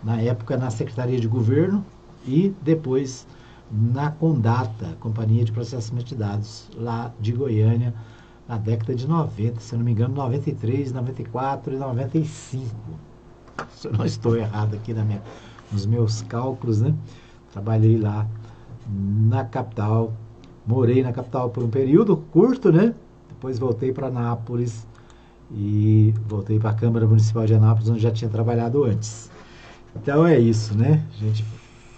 na época na Secretaria de Governo, e depois na Condata, Companhia de Processamento de Dados, lá de Goiânia, na década de 90, se eu não me engano, 93, 94 e 95. Se eu não estou errado aqui nos meus cálculos, né? Trabalhei lá na capital, morei na capital por um período curto, né? Depois voltei para Anápolis e voltei para a Câmara Municipal de Anápolis, onde já tinha trabalhado antes. Então é isso, né? A gente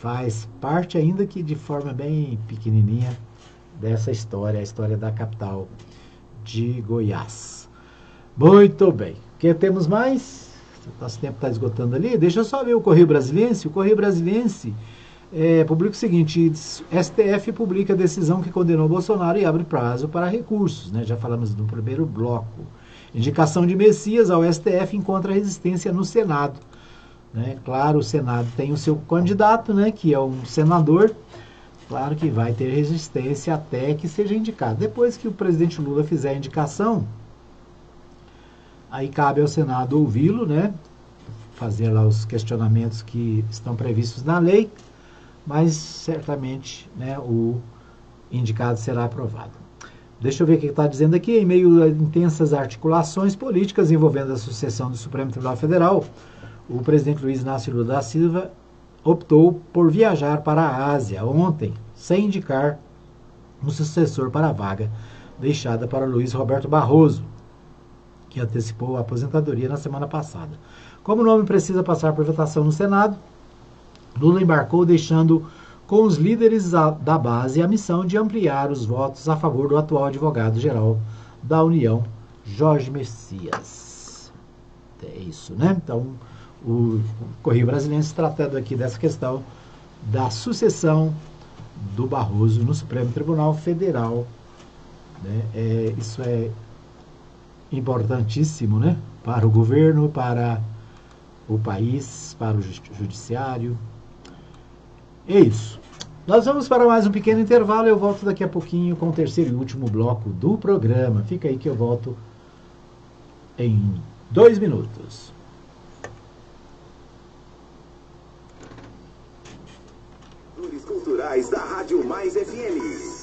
faz parte, ainda que de forma bem pequenininha, dessa história, a história da capital de Goiás. Muito bem. O que temos mais? Nosso tempo está esgotando ali. Deixa eu só ver o Correio Brasiliense. O Correio Brasiliense publica o seguinte: STF publica decisão que condenou Bolsonaro e abre prazo para recursos, né? Já falamos no primeiro bloco. Indicação de Messias ao STF encontra resistência no Senado. Né? Claro, o Senado tem o seu candidato, né, que é um senador. Claro que vai ter resistência até que seja indicado. Depois que o presidente Lula fizer a indicação, aí cabe ao Senado ouvi-lo, né, fazer lá os questionamentos que estão previstos na lei, mas certamente, né, o indicado será aprovado. Deixa eu ver o que está dizendo aqui. Em meio a intensas articulações políticas envolvendo a sucessão do Supremo Tribunal Federal, o presidente Luiz Inácio Lula da Silva optou por viajar para a Ásia ontem, sem indicar um sucessor para a vaga deixada para Luiz Roberto Barroso, que antecipou a aposentadoria na semana passada. Como o nome precisa passar por votação no Senado, Lula embarcou deixando com os líderes da base a missão de ampliar os votos a favor do atual advogado-geral da União, Jorge Messias. É isso, né? Então, o Correio Brasiliense tratando aqui dessa questão da sucessão do Barroso no Supremo Tribunal Federal. Né? Isso é importantíssimo, né? Para o governo, para o país, para o judiciário. É isso. Nós vamos para mais um pequeno intervalo. Eu volto daqui a pouquinho com o terceiro e último bloco do programa. Fica aí que eu volto em 2 minutos. Culturais da Rádio Mais FM.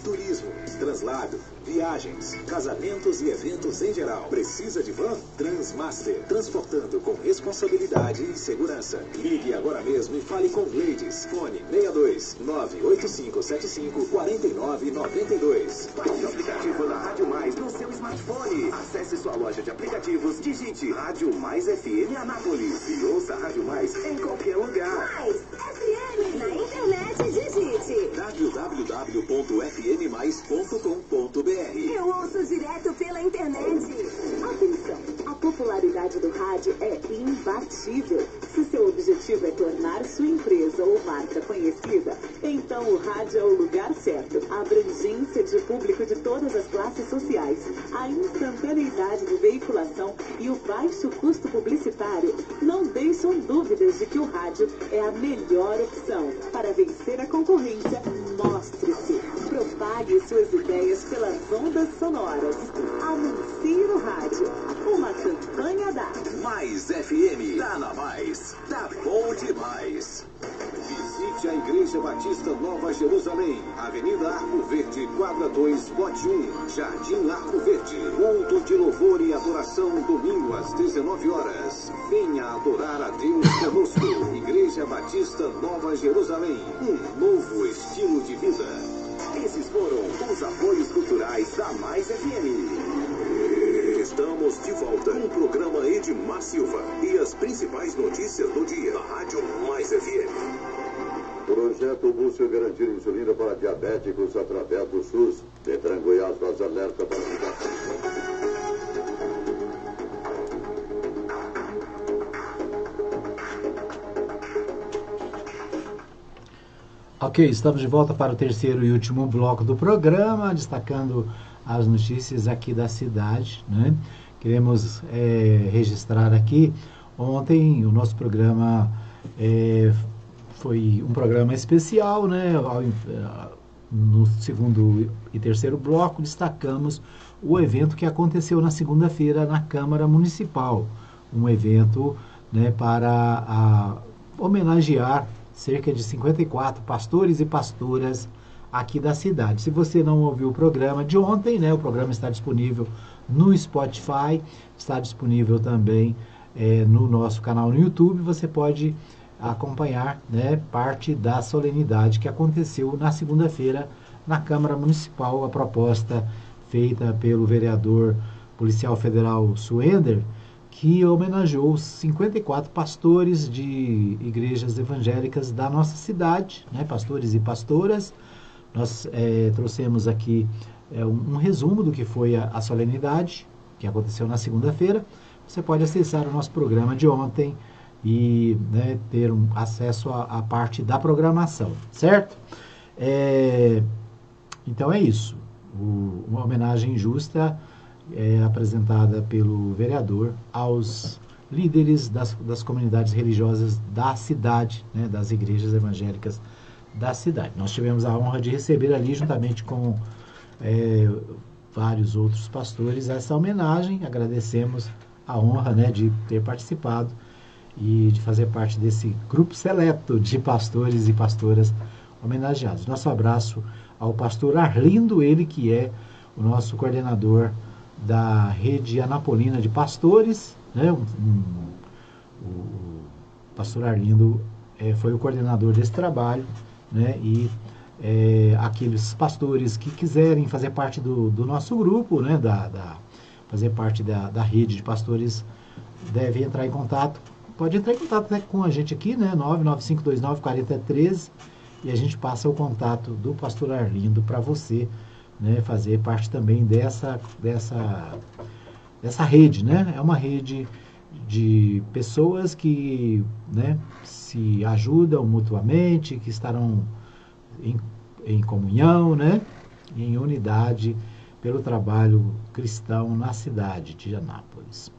Turismo, translado, viagens, casamentos e eventos em geral. Precisa de van? Transmaster. Transportando com responsabilidade e segurança. Ligue agora mesmo e fale com Gleides. Fone 62 98575 4992. Baixe o aplicativo da Rádio Mais no seu smartphone. Acesse sua loja de aplicativos, digite Rádio Mais FM Anápolis e ouça a Rádio Mais em qualquer lugar. Mais FM na internet, digite www.fmmais.com.br. Eu ouço direto pela internet. Atenção, a popularidade do rádio é imbatível. Se seu objetivo é tornar sua empresa ou marca conhecida, então o rádio é o lugar certo. A abrangência de público de todas as classes sociais, a instantaneidade de veiculação e o baixo custo publicitário não deixam dúvidas de que o rádio é a melhor opção. Para vencer a concorrência, mostre-se. Propague suas ideias pelas ondas sonoras. Anuncie no rádio. Uma campanha da Mais FM. Tá na Mais. Tá bom demais. Visite a Igreja Batista Nova Jerusalém, Avenida Arco Verde, quadra 2, lote 1, Jardim Arco Verde. Culto de louvor e adoração, domingo às 19 horas. Venha adorar a Deus conosco. Igreja Batista Nova Jerusalém, um novo estilo de vida. Esses foram os apoios culturais da Mais FM. Estamos de volta com o programa Edmar Silva e as principais notícias do dia na Rádio Mais FM. Projeto busca garantir insulina para diabéticos através do SUS. Detran Goiás faz alerta para Ok, estamos de volta para o terceiro e último bloco do programa, destacando as notícias aqui da cidade, né? Queremos registrar aqui, ontem o nosso programa foi um programa especial, né? No segundo e terceiro bloco destacamos o evento que aconteceu na segunda-feira na Câmara Municipal, um evento, né, para homenagear cerca de 54 pastores e pastoras aqui da cidade. Se você não ouviu o programa de ontem, né, o programa está disponível no Spotify, está disponível também no nosso canal no YouTube. Você pode acompanhar, né, parte da solenidade que aconteceu na segunda-feira na Câmara Municipal, a proposta feita pelo vereador policial federal Suender, que homenageou os 54 pastores de igrejas evangélicas da nossa cidade, né, pastores e pastoras. Nós trouxemos aqui um resumo do que foi a solenidade, que aconteceu na segunda-feira. Você pode acessar o nosso programa de ontem e, né, ter acesso à parte da programação, certo? Então é isso. Uma homenagem justa apresentada pelo vereador aos líderes das comunidades religiosas da cidade, né, das igrejas evangélicas da cidade. Nós tivemos a honra de receber ali, juntamente com vários outros pastores, essa homenagem. Agradecemos a honra, né, de ter participado e de fazer parte desse grupo seleto de pastores e pastoras homenageados. Nosso abraço ao pastor Arlindo, ele que é o nosso coordenador da rede anapolina de pastores, né? O pastor Arlindo foi o coordenador desse trabalho, né? E aqueles pastores que quiserem fazer parte do nosso grupo, né? Fazer parte da rede de pastores, devem entrar em contato. Pode entrar em contato, né, com a gente aqui, né? 995294013, e a gente passa o contato do pastor Arlindo para você, né, fazer parte também dessa rede, né? É uma rede de pessoas que, né, se ajudam mutuamente, que estarão em comunhão, né, em unidade pelo trabalho cristão na cidade de Anápolis.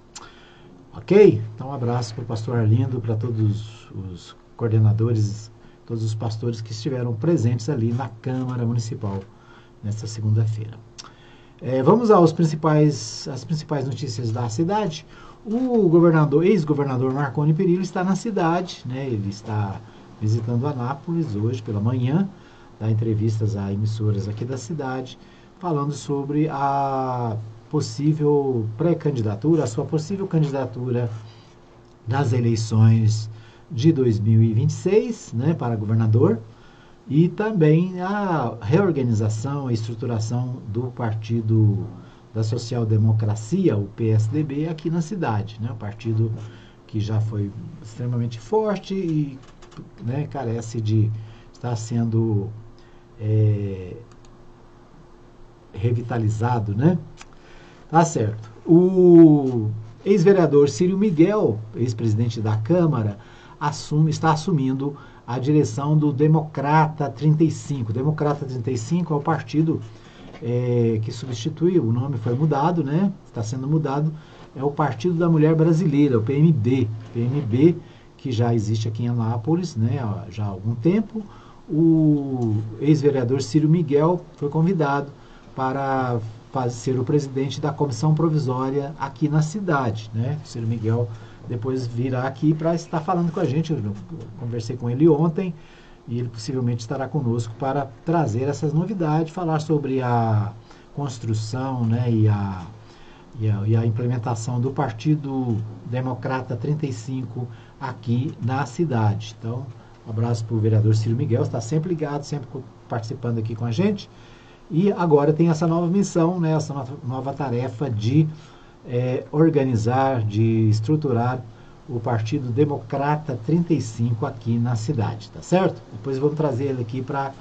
Ok? Então, um abraço para o pastor Arlindo, para todos os coordenadores, todos os pastores que estiveram presentes ali na Câmara Municipal nesta segunda-feira. Vamos às principais notícias da cidade. O ex-governador Marconi Perillo está na cidade, né? Ele está visitando Anápolis hoje pela manhã, dá entrevistas a emissoras aqui da cidade, falando sobre a possível pré-candidatura, a sua possível candidatura nas eleições de 2026, né, para governador, e também a reorganização, a estruturação do Partido da Social Democracia, o PSDB, aqui na cidade, né, um partido que já foi extremamente forte e, né, carece de estar sendo revitalizado, né? Tá certo. O ex-vereador Círio Miguel, ex-presidente da Câmara, está assumindo a direção do Democrata 35. O Democrata 35 é o partido que substitui, o nome foi mudado, né? Está sendo mudado, é o Partido da Mulher Brasileira, o PMB. PMB, que já existe aqui em Anápolis, né, já há algum tempo. O ex-vereador Círio Miguel foi convidado para ser o presidente da comissão provisória aqui na cidade, né? O Círio Miguel depois virá aqui para estar falando com a gente. Eu conversei com ele ontem e ele possivelmente estará conosco para trazer essas novidades, falar sobre a construção, né, e a implementação do Partido Democrata 35 aqui na cidade. Então, um abraço para o vereador Círio Miguel, está sempre ligado, sempre participando aqui com a gente. E agora tem essa nova missão, né, essa nova tarefa de organizar, de estruturar o Partido Democrata 35 aqui na cidade, tá certo? Depois vamos trazer ele aqui para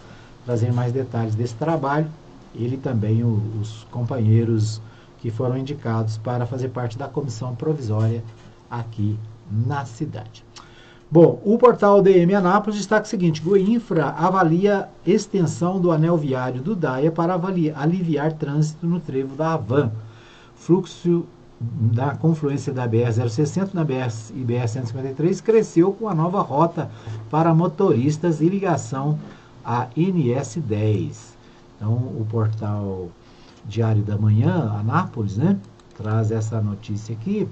trazer mais detalhes desse trabalho. Ele também, os companheiros que foram indicados para fazer parte da comissão provisória aqui na cidade. Bom, o portal DM Anápolis destaca o seguinte: Goinfra avalia extensão do anel viário do Daia para aliviar trânsito no trevo da Havan. Fluxo da confluência da BR-060 na BR-153 cresceu com a nova rota para motoristas e ligação à NS10. Então, o portal Diário da Manhã, Anápolis, né, traz essa notícia aqui.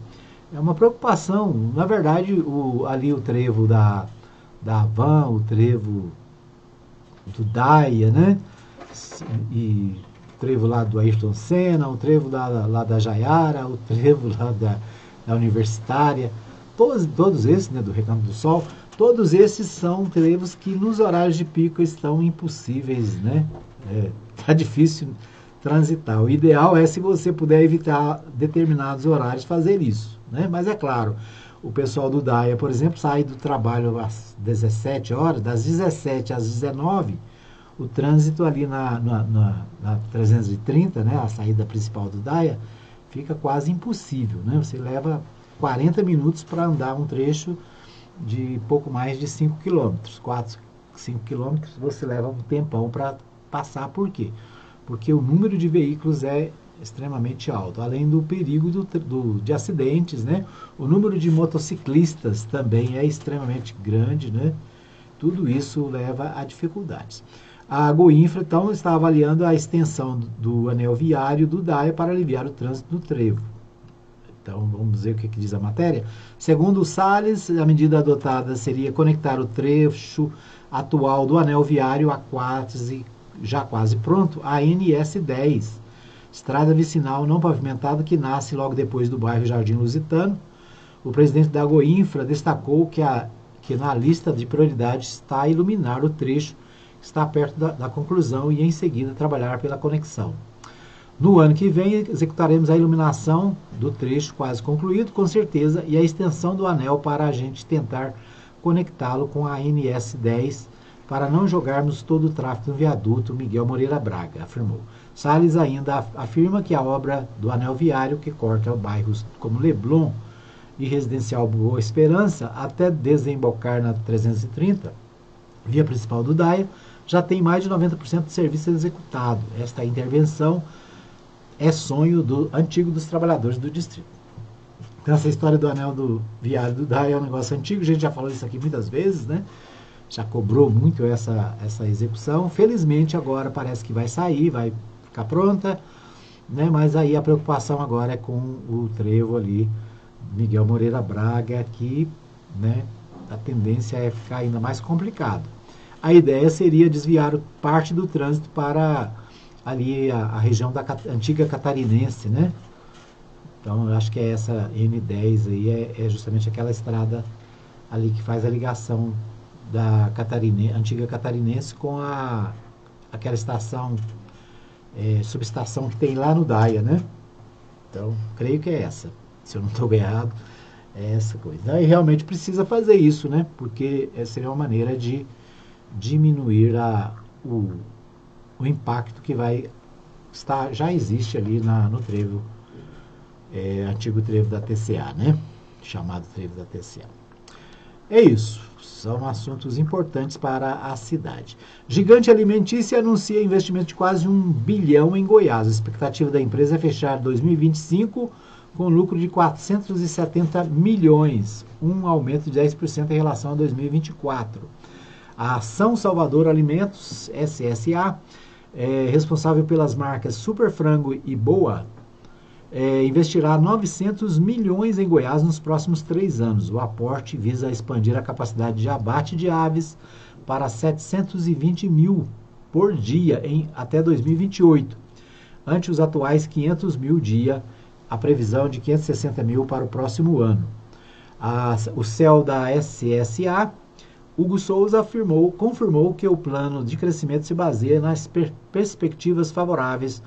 É uma preocupação. Na verdade, ali o trevo da Havan, o trevo do Daia, né, e o trevo lá do Ayrton Senna, o trevo lá da Jaiara, o trevo lá da Universitária, todos esses, né, do Recanto do Sol, todos esses são trevos que nos horários de pico estão impossíveis, né? Tá difícil transitar. O ideal é, se você puder evitar determinados horários, fazer isso, né? Mas é claro, o pessoal do Daia, por exemplo, sai do trabalho às 17 horas, das 17 às 19, o trânsito ali na 330, né, a saída principal do Daia, fica quase impossível, né? Você leva 40 minutos para andar um trecho de pouco mais de 5 quilômetros, 4, 5 quilômetros, você leva um tempão para passar. Por quê? Porque o número de veículos é extremamente alto, além do perigo de acidentes, né? O número de motociclistas também é extremamente grande, né? Tudo isso leva a dificuldades. A Goinfra, então, está avaliando a extensão do anel viário do DAIA para aliviar o trânsito no trevo. Então, vamos ver o que diz a matéria. Segundo o Salles, a medida adotada seria conectar o trecho atual do anel viário já quase pronto, a NS10, estrada vicinal não pavimentada que nasce logo depois do bairro Jardim Lusitano. O presidente da Goinfra destacou que na lista de prioridades está iluminar o trecho que está perto da conclusão e em seguida trabalhar pela conexão. No ano que vem executaremos a iluminação do trecho quase concluído, com certeza, e a extensão do anel para a gente tentar conectá-lo com a NS10 para não jogarmos todo o tráfego no viaduto, Miguel Moreira Braga afirmou. Salles ainda afirma que a obra do anel viário que corta bairros como Leblon e Residencial Boa Esperança até desembocar na 330, via principal do DAIA, já tem mais de 90% de serviço executado. Esta intervenção é sonho antigo dos trabalhadores do distrito. Então, essa história do anel do viário do DAIA é um negócio antigo, a gente já falou isso aqui muitas vezes, né? Já cobrou muito essa execução. Felizmente, agora parece que vai sair, vai ficar pronta, né? Mas aí a preocupação agora é com o trevo ali, Miguel Moreira Braga, que, né, a tendência é ficar ainda mais complicado. A ideia seria desviar parte do trânsito para ali a região da antiga Catarinense, né? Então, eu acho que essa N10 aí é justamente aquela estrada ali que faz a ligação da antiga Catarinense com aquela estação, subestação que tem lá no DAIA, né? Então, creio que é essa. Se eu não estou errado, é essa coisa. E realmente precisa fazer isso, né? Porque seria uma maneira de diminuir o impacto que já existe ali no trevo, antigo trevo da TCA, né? Chamado trevo da TCA. É isso. São assuntos importantes para a cidade. Gigante Alimentícia anuncia investimento de quase 1 bilhão em Goiás. A expectativa da empresa é fechar 2025 com lucro de 470 milhões, um aumento de 10% em relação a 2024. A Ação Salvador Alimentos, SSA, responsável pelas marcas Super Frango e Boa, investirá 900 milhões em Goiás nos próximos 3 anos. O aporte visa expandir a capacidade de abate de aves para 720 mil por dia até 2028, ante os atuais 500 mil dia, a previsão de 560 mil para o próximo ano. O CEO da SSA, Hugo Souza, confirmou que o plano de crescimento se baseia nas perspectivas favoráveis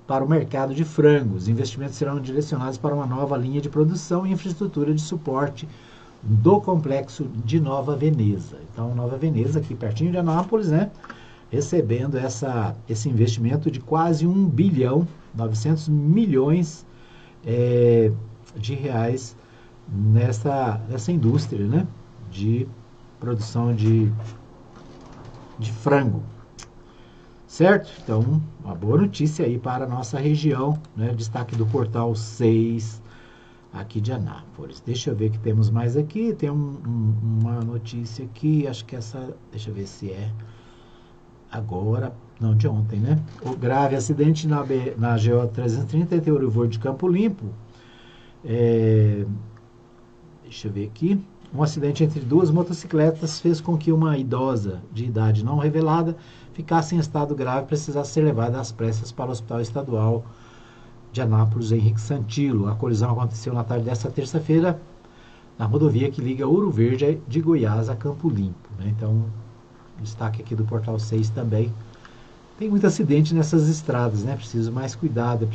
para o mercado de frangos. Investimentos serão direcionados para uma nova linha de produção e infraestrutura de suporte do complexo de Nova Veneza. Então, Nova Veneza, aqui pertinho de Anápolis, né, recebendo esse investimento de quase 1 bilhão, 900 milhões de reais nessa indústria, né, de produção de frango. Certo? Então, uma boa notícia aí para a nossa região, né? Destaque do Portal 6 aqui de Anápolis. Deixa eu ver o que temos mais aqui. Tem uma notícia aqui, acho que deixa eu ver se é agora, não, de ontem, né? O grave acidente na GO 330 em Ouro Verde de Campo Limpo. Deixa eu ver aqui. Um acidente entre 2 motocicletas fez com que uma idosa de idade não revelada ficasse em estado grave e precisasse ser levada às pressas para o Hospital Estadual de Anápolis, Henrique Santilo. A colisão aconteceu na tarde desta terça-feira na rodovia que liga Ouro Verde de Goiás a Campo Limpo, né? Então, destaque aqui do Portal 6 também. Tem muito acidente nessas estradas, né? Preciso mais cuidado,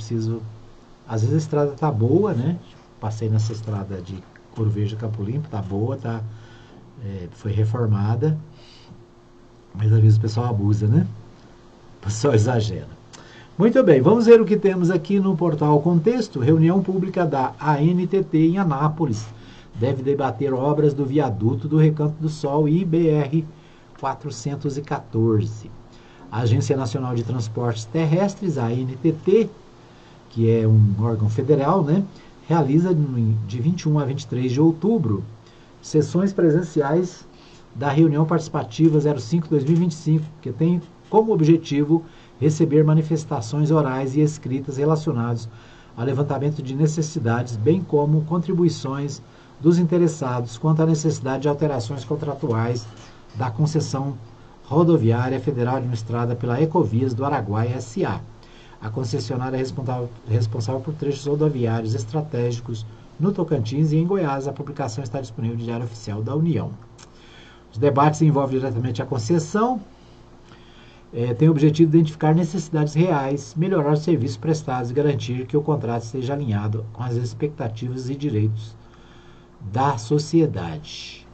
às vezes a estrada tá boa, né? Passei nessa estrada de Ouro Verde a Campo Limpo, tá boa, foi reformada, mas às vezes o pessoal abusa, né? O pessoal exagera. Muito bem, vamos ver o que temos aqui no Portal Contexto. Reunião pública da ANTT em Anápolis deve debater obras do viaduto do Recanto do Sol e BR-414. A Agência Nacional de Transportes Terrestres, a ANTT, que é um órgão federal, né, realiza de 21 a 23 de outubro sessões presenciais da reunião participativa 05-2025, que tem como objetivo receber manifestações orais e escritas relacionadas ao levantamento de necessidades, bem como contribuições dos interessados quanto à necessidade de alterações contratuais da concessão rodoviária federal administrada pela Ecovias do Araguaia S.A. A concessionária é responsável por trechos rodoviários estratégicos no Tocantins, e em Goiás a publicação está disponível no Diário Oficial da União. Os debates envolvem diretamente a concessão, tem o objetivo de identificar necessidades reais, melhorar os serviços prestados e garantir que o contrato esteja alinhado com as expectativas e direitos da sociedade.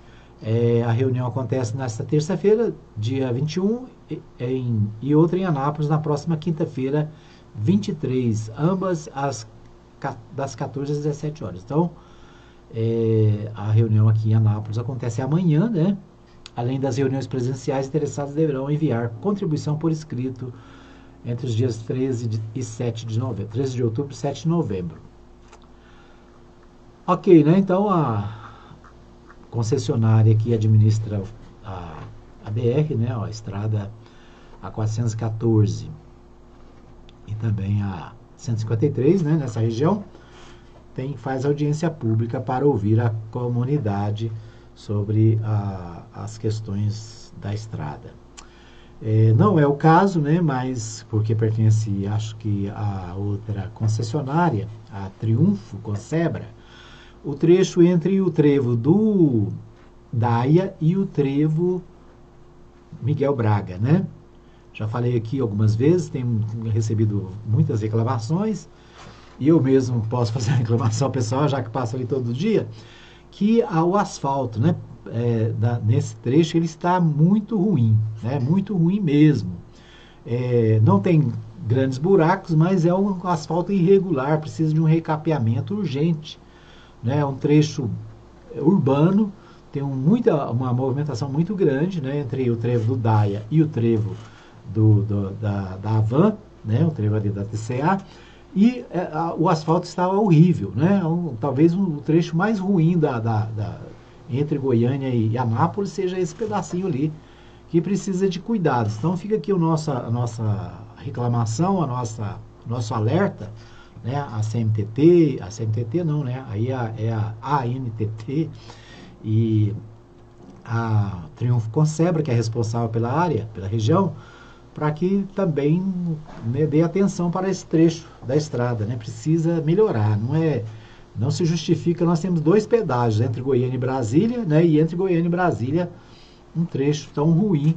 A reunião acontece nesta terça-feira, dia 21, e outra em Anápolis na próxima quinta-feira, 23, ambas das 14 às 17 horas. Então, a reunião aqui em Anápolis acontece amanhã, né? Além das reuniões presenciais, interessados deverão enviar contribuição por escrito entre os dias 13 e 7 de novembro, 13 de outubro e 7 de novembro. Ok, né? Então a concessionária que administra a BR, né? A estrada A414 e também a 153, né? Nessa região, faz audiência pública para ouvir a comunidade sobre as questões da estrada. Não é o caso, né, mas porque pertence, acho que a outra concessionária, a Triunfo Consebra, o trecho entre o trevo do Daia e o trevo Miguel Braga, né? Já falei aqui algumas vezes, tenho recebido muitas reclamações, e eu mesmo posso fazer uma reclamação pessoal, já que passo ali todo dia, que o asfalto, né, nesse trecho, ele está muito ruim, né, muito ruim mesmo. Não tem grandes buracos, mas é um asfalto irregular, precisa de um recapeamento urgente, né, é um trecho urbano, tem uma movimentação muito grande, né, entre o trevo do Daia e o trevo da Avan, né, o trevo ali da TCA, e o asfalto estava horrível, né? Talvez o trecho mais ruim entre Goiânia e Anápolis seja esse pedacinho ali, que precisa de cuidados. Então fica aqui a nossa reclamação, nosso alerta, né? A CMTT não, né? Aí é a ANTT e a Triunfo Consebra, que é responsável pela área, pela região, para que também, né, dê atenção para esse trecho da estrada, né? Precisa melhorar, não se justifica. Nós temos 2 pedágios entre Goiânia e Brasília, né? E entre Goiânia e Brasília um trecho tão ruim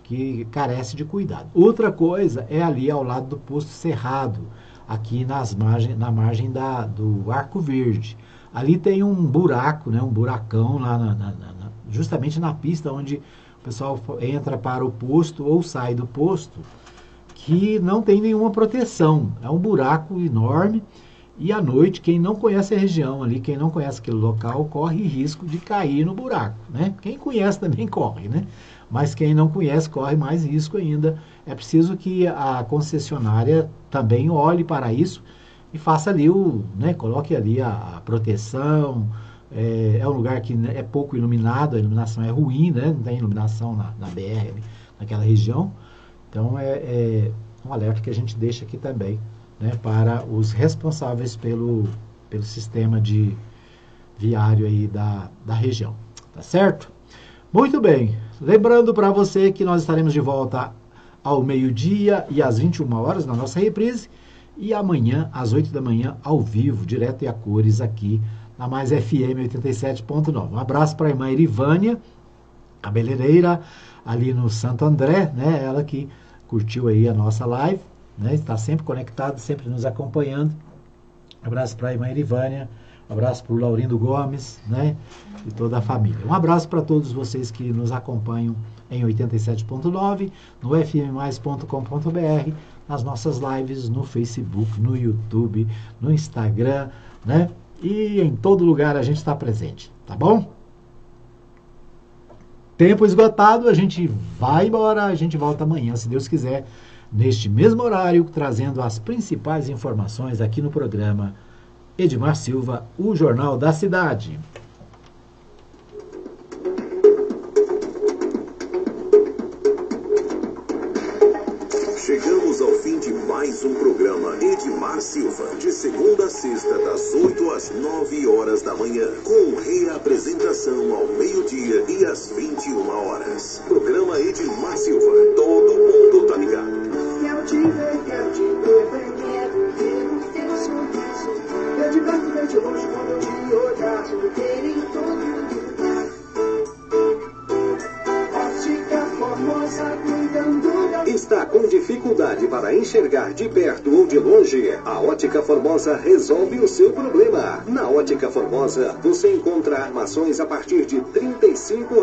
que carece de cuidado. Outra coisa é ali ao lado do Posto Cerrado, aqui na margem do Arco Verde. Ali tem um buraco, né? Um buracão lá justamente na pista onde o pessoal entra para o posto ou sai do posto, que não tem nenhuma proteção. É um buraco enorme, e à noite, quem não conhece a região ali, quem não conhece aquele local, corre risco de cair no buraco, né? Quem conhece também corre, né? Mas quem não conhece corre mais risco ainda. É preciso que a concessionária também olhe para isso e faça ali né, coloque ali a proteção. É um lugar que é pouco iluminado, a iluminação é ruim, né? Não tem iluminação na BR, naquela região. Então é um alerta que a gente deixa aqui também, né, para os responsáveis pelo sistema viário aí da região. Tá certo? Muito bem. Lembrando para você que nós estaremos de volta ao meio-dia e às 21 horas na nossa reprise, e amanhã às 8 da manhã ao vivo, direto e a cores aqui na Mais FM 87.9. Um abraço para a irmã Erivânia, cabeleireira ali no Santo André, né? Ela que curtiu aí a nossa live, né? Está sempre conectada, sempre nos acompanhando. Um abraço para a irmã Erivânia, um abraço para o Laurindo Gomes, né? E toda a família. Um abraço para todos vocês que nos acompanham em 87.9, no fmmais.com.br, nas nossas lives no Facebook, no YouTube, no Instagram, né? E em todo lugar a gente está presente, tá bom? Tempo esgotado, a gente vai embora, a gente volta amanhã, se Deus quiser, neste mesmo horário, trazendo as principais informações aqui no programa Edmar Silva, o Jornal da Cidade. Chegamos ao fim de mais um programa Edmar Silva, de segunda a sexta, das 8 às 9 horas da manhã, com reapresentação ao meio-dia e às 21 horas. Programa Edmar Silva, todo mundo tá ligado. Quero te ver, quero ver o teu sorriso. Eu de perto, bem de longe, quando eu te olhar, ter em todo lugar. Ótica Formosa, cuidando da... Está com dificuldade para enxergar de perto ou de longe? A Ótica Formosa resolve o seu problema. Na Ótica Formosa, você encontra armações a partir de R$ 35.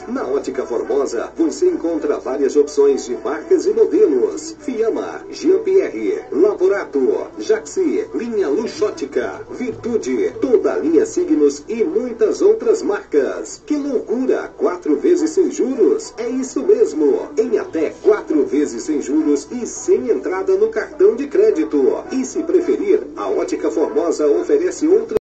Na Ótica Formosa, você encontra várias opções de marcas e modelos. Fiamma, Jean-Pierre, Lavorato, Jaxi, linha Luxótica, Virtude, toda a linha Signos e muitas outras marcas. Que loucura! 4 vezes sem juros? É isso mesmo! Em até 4 vezes sem juros e sem entrada no cartão de crédito. E se preferir, a Ótica Formosa oferece outra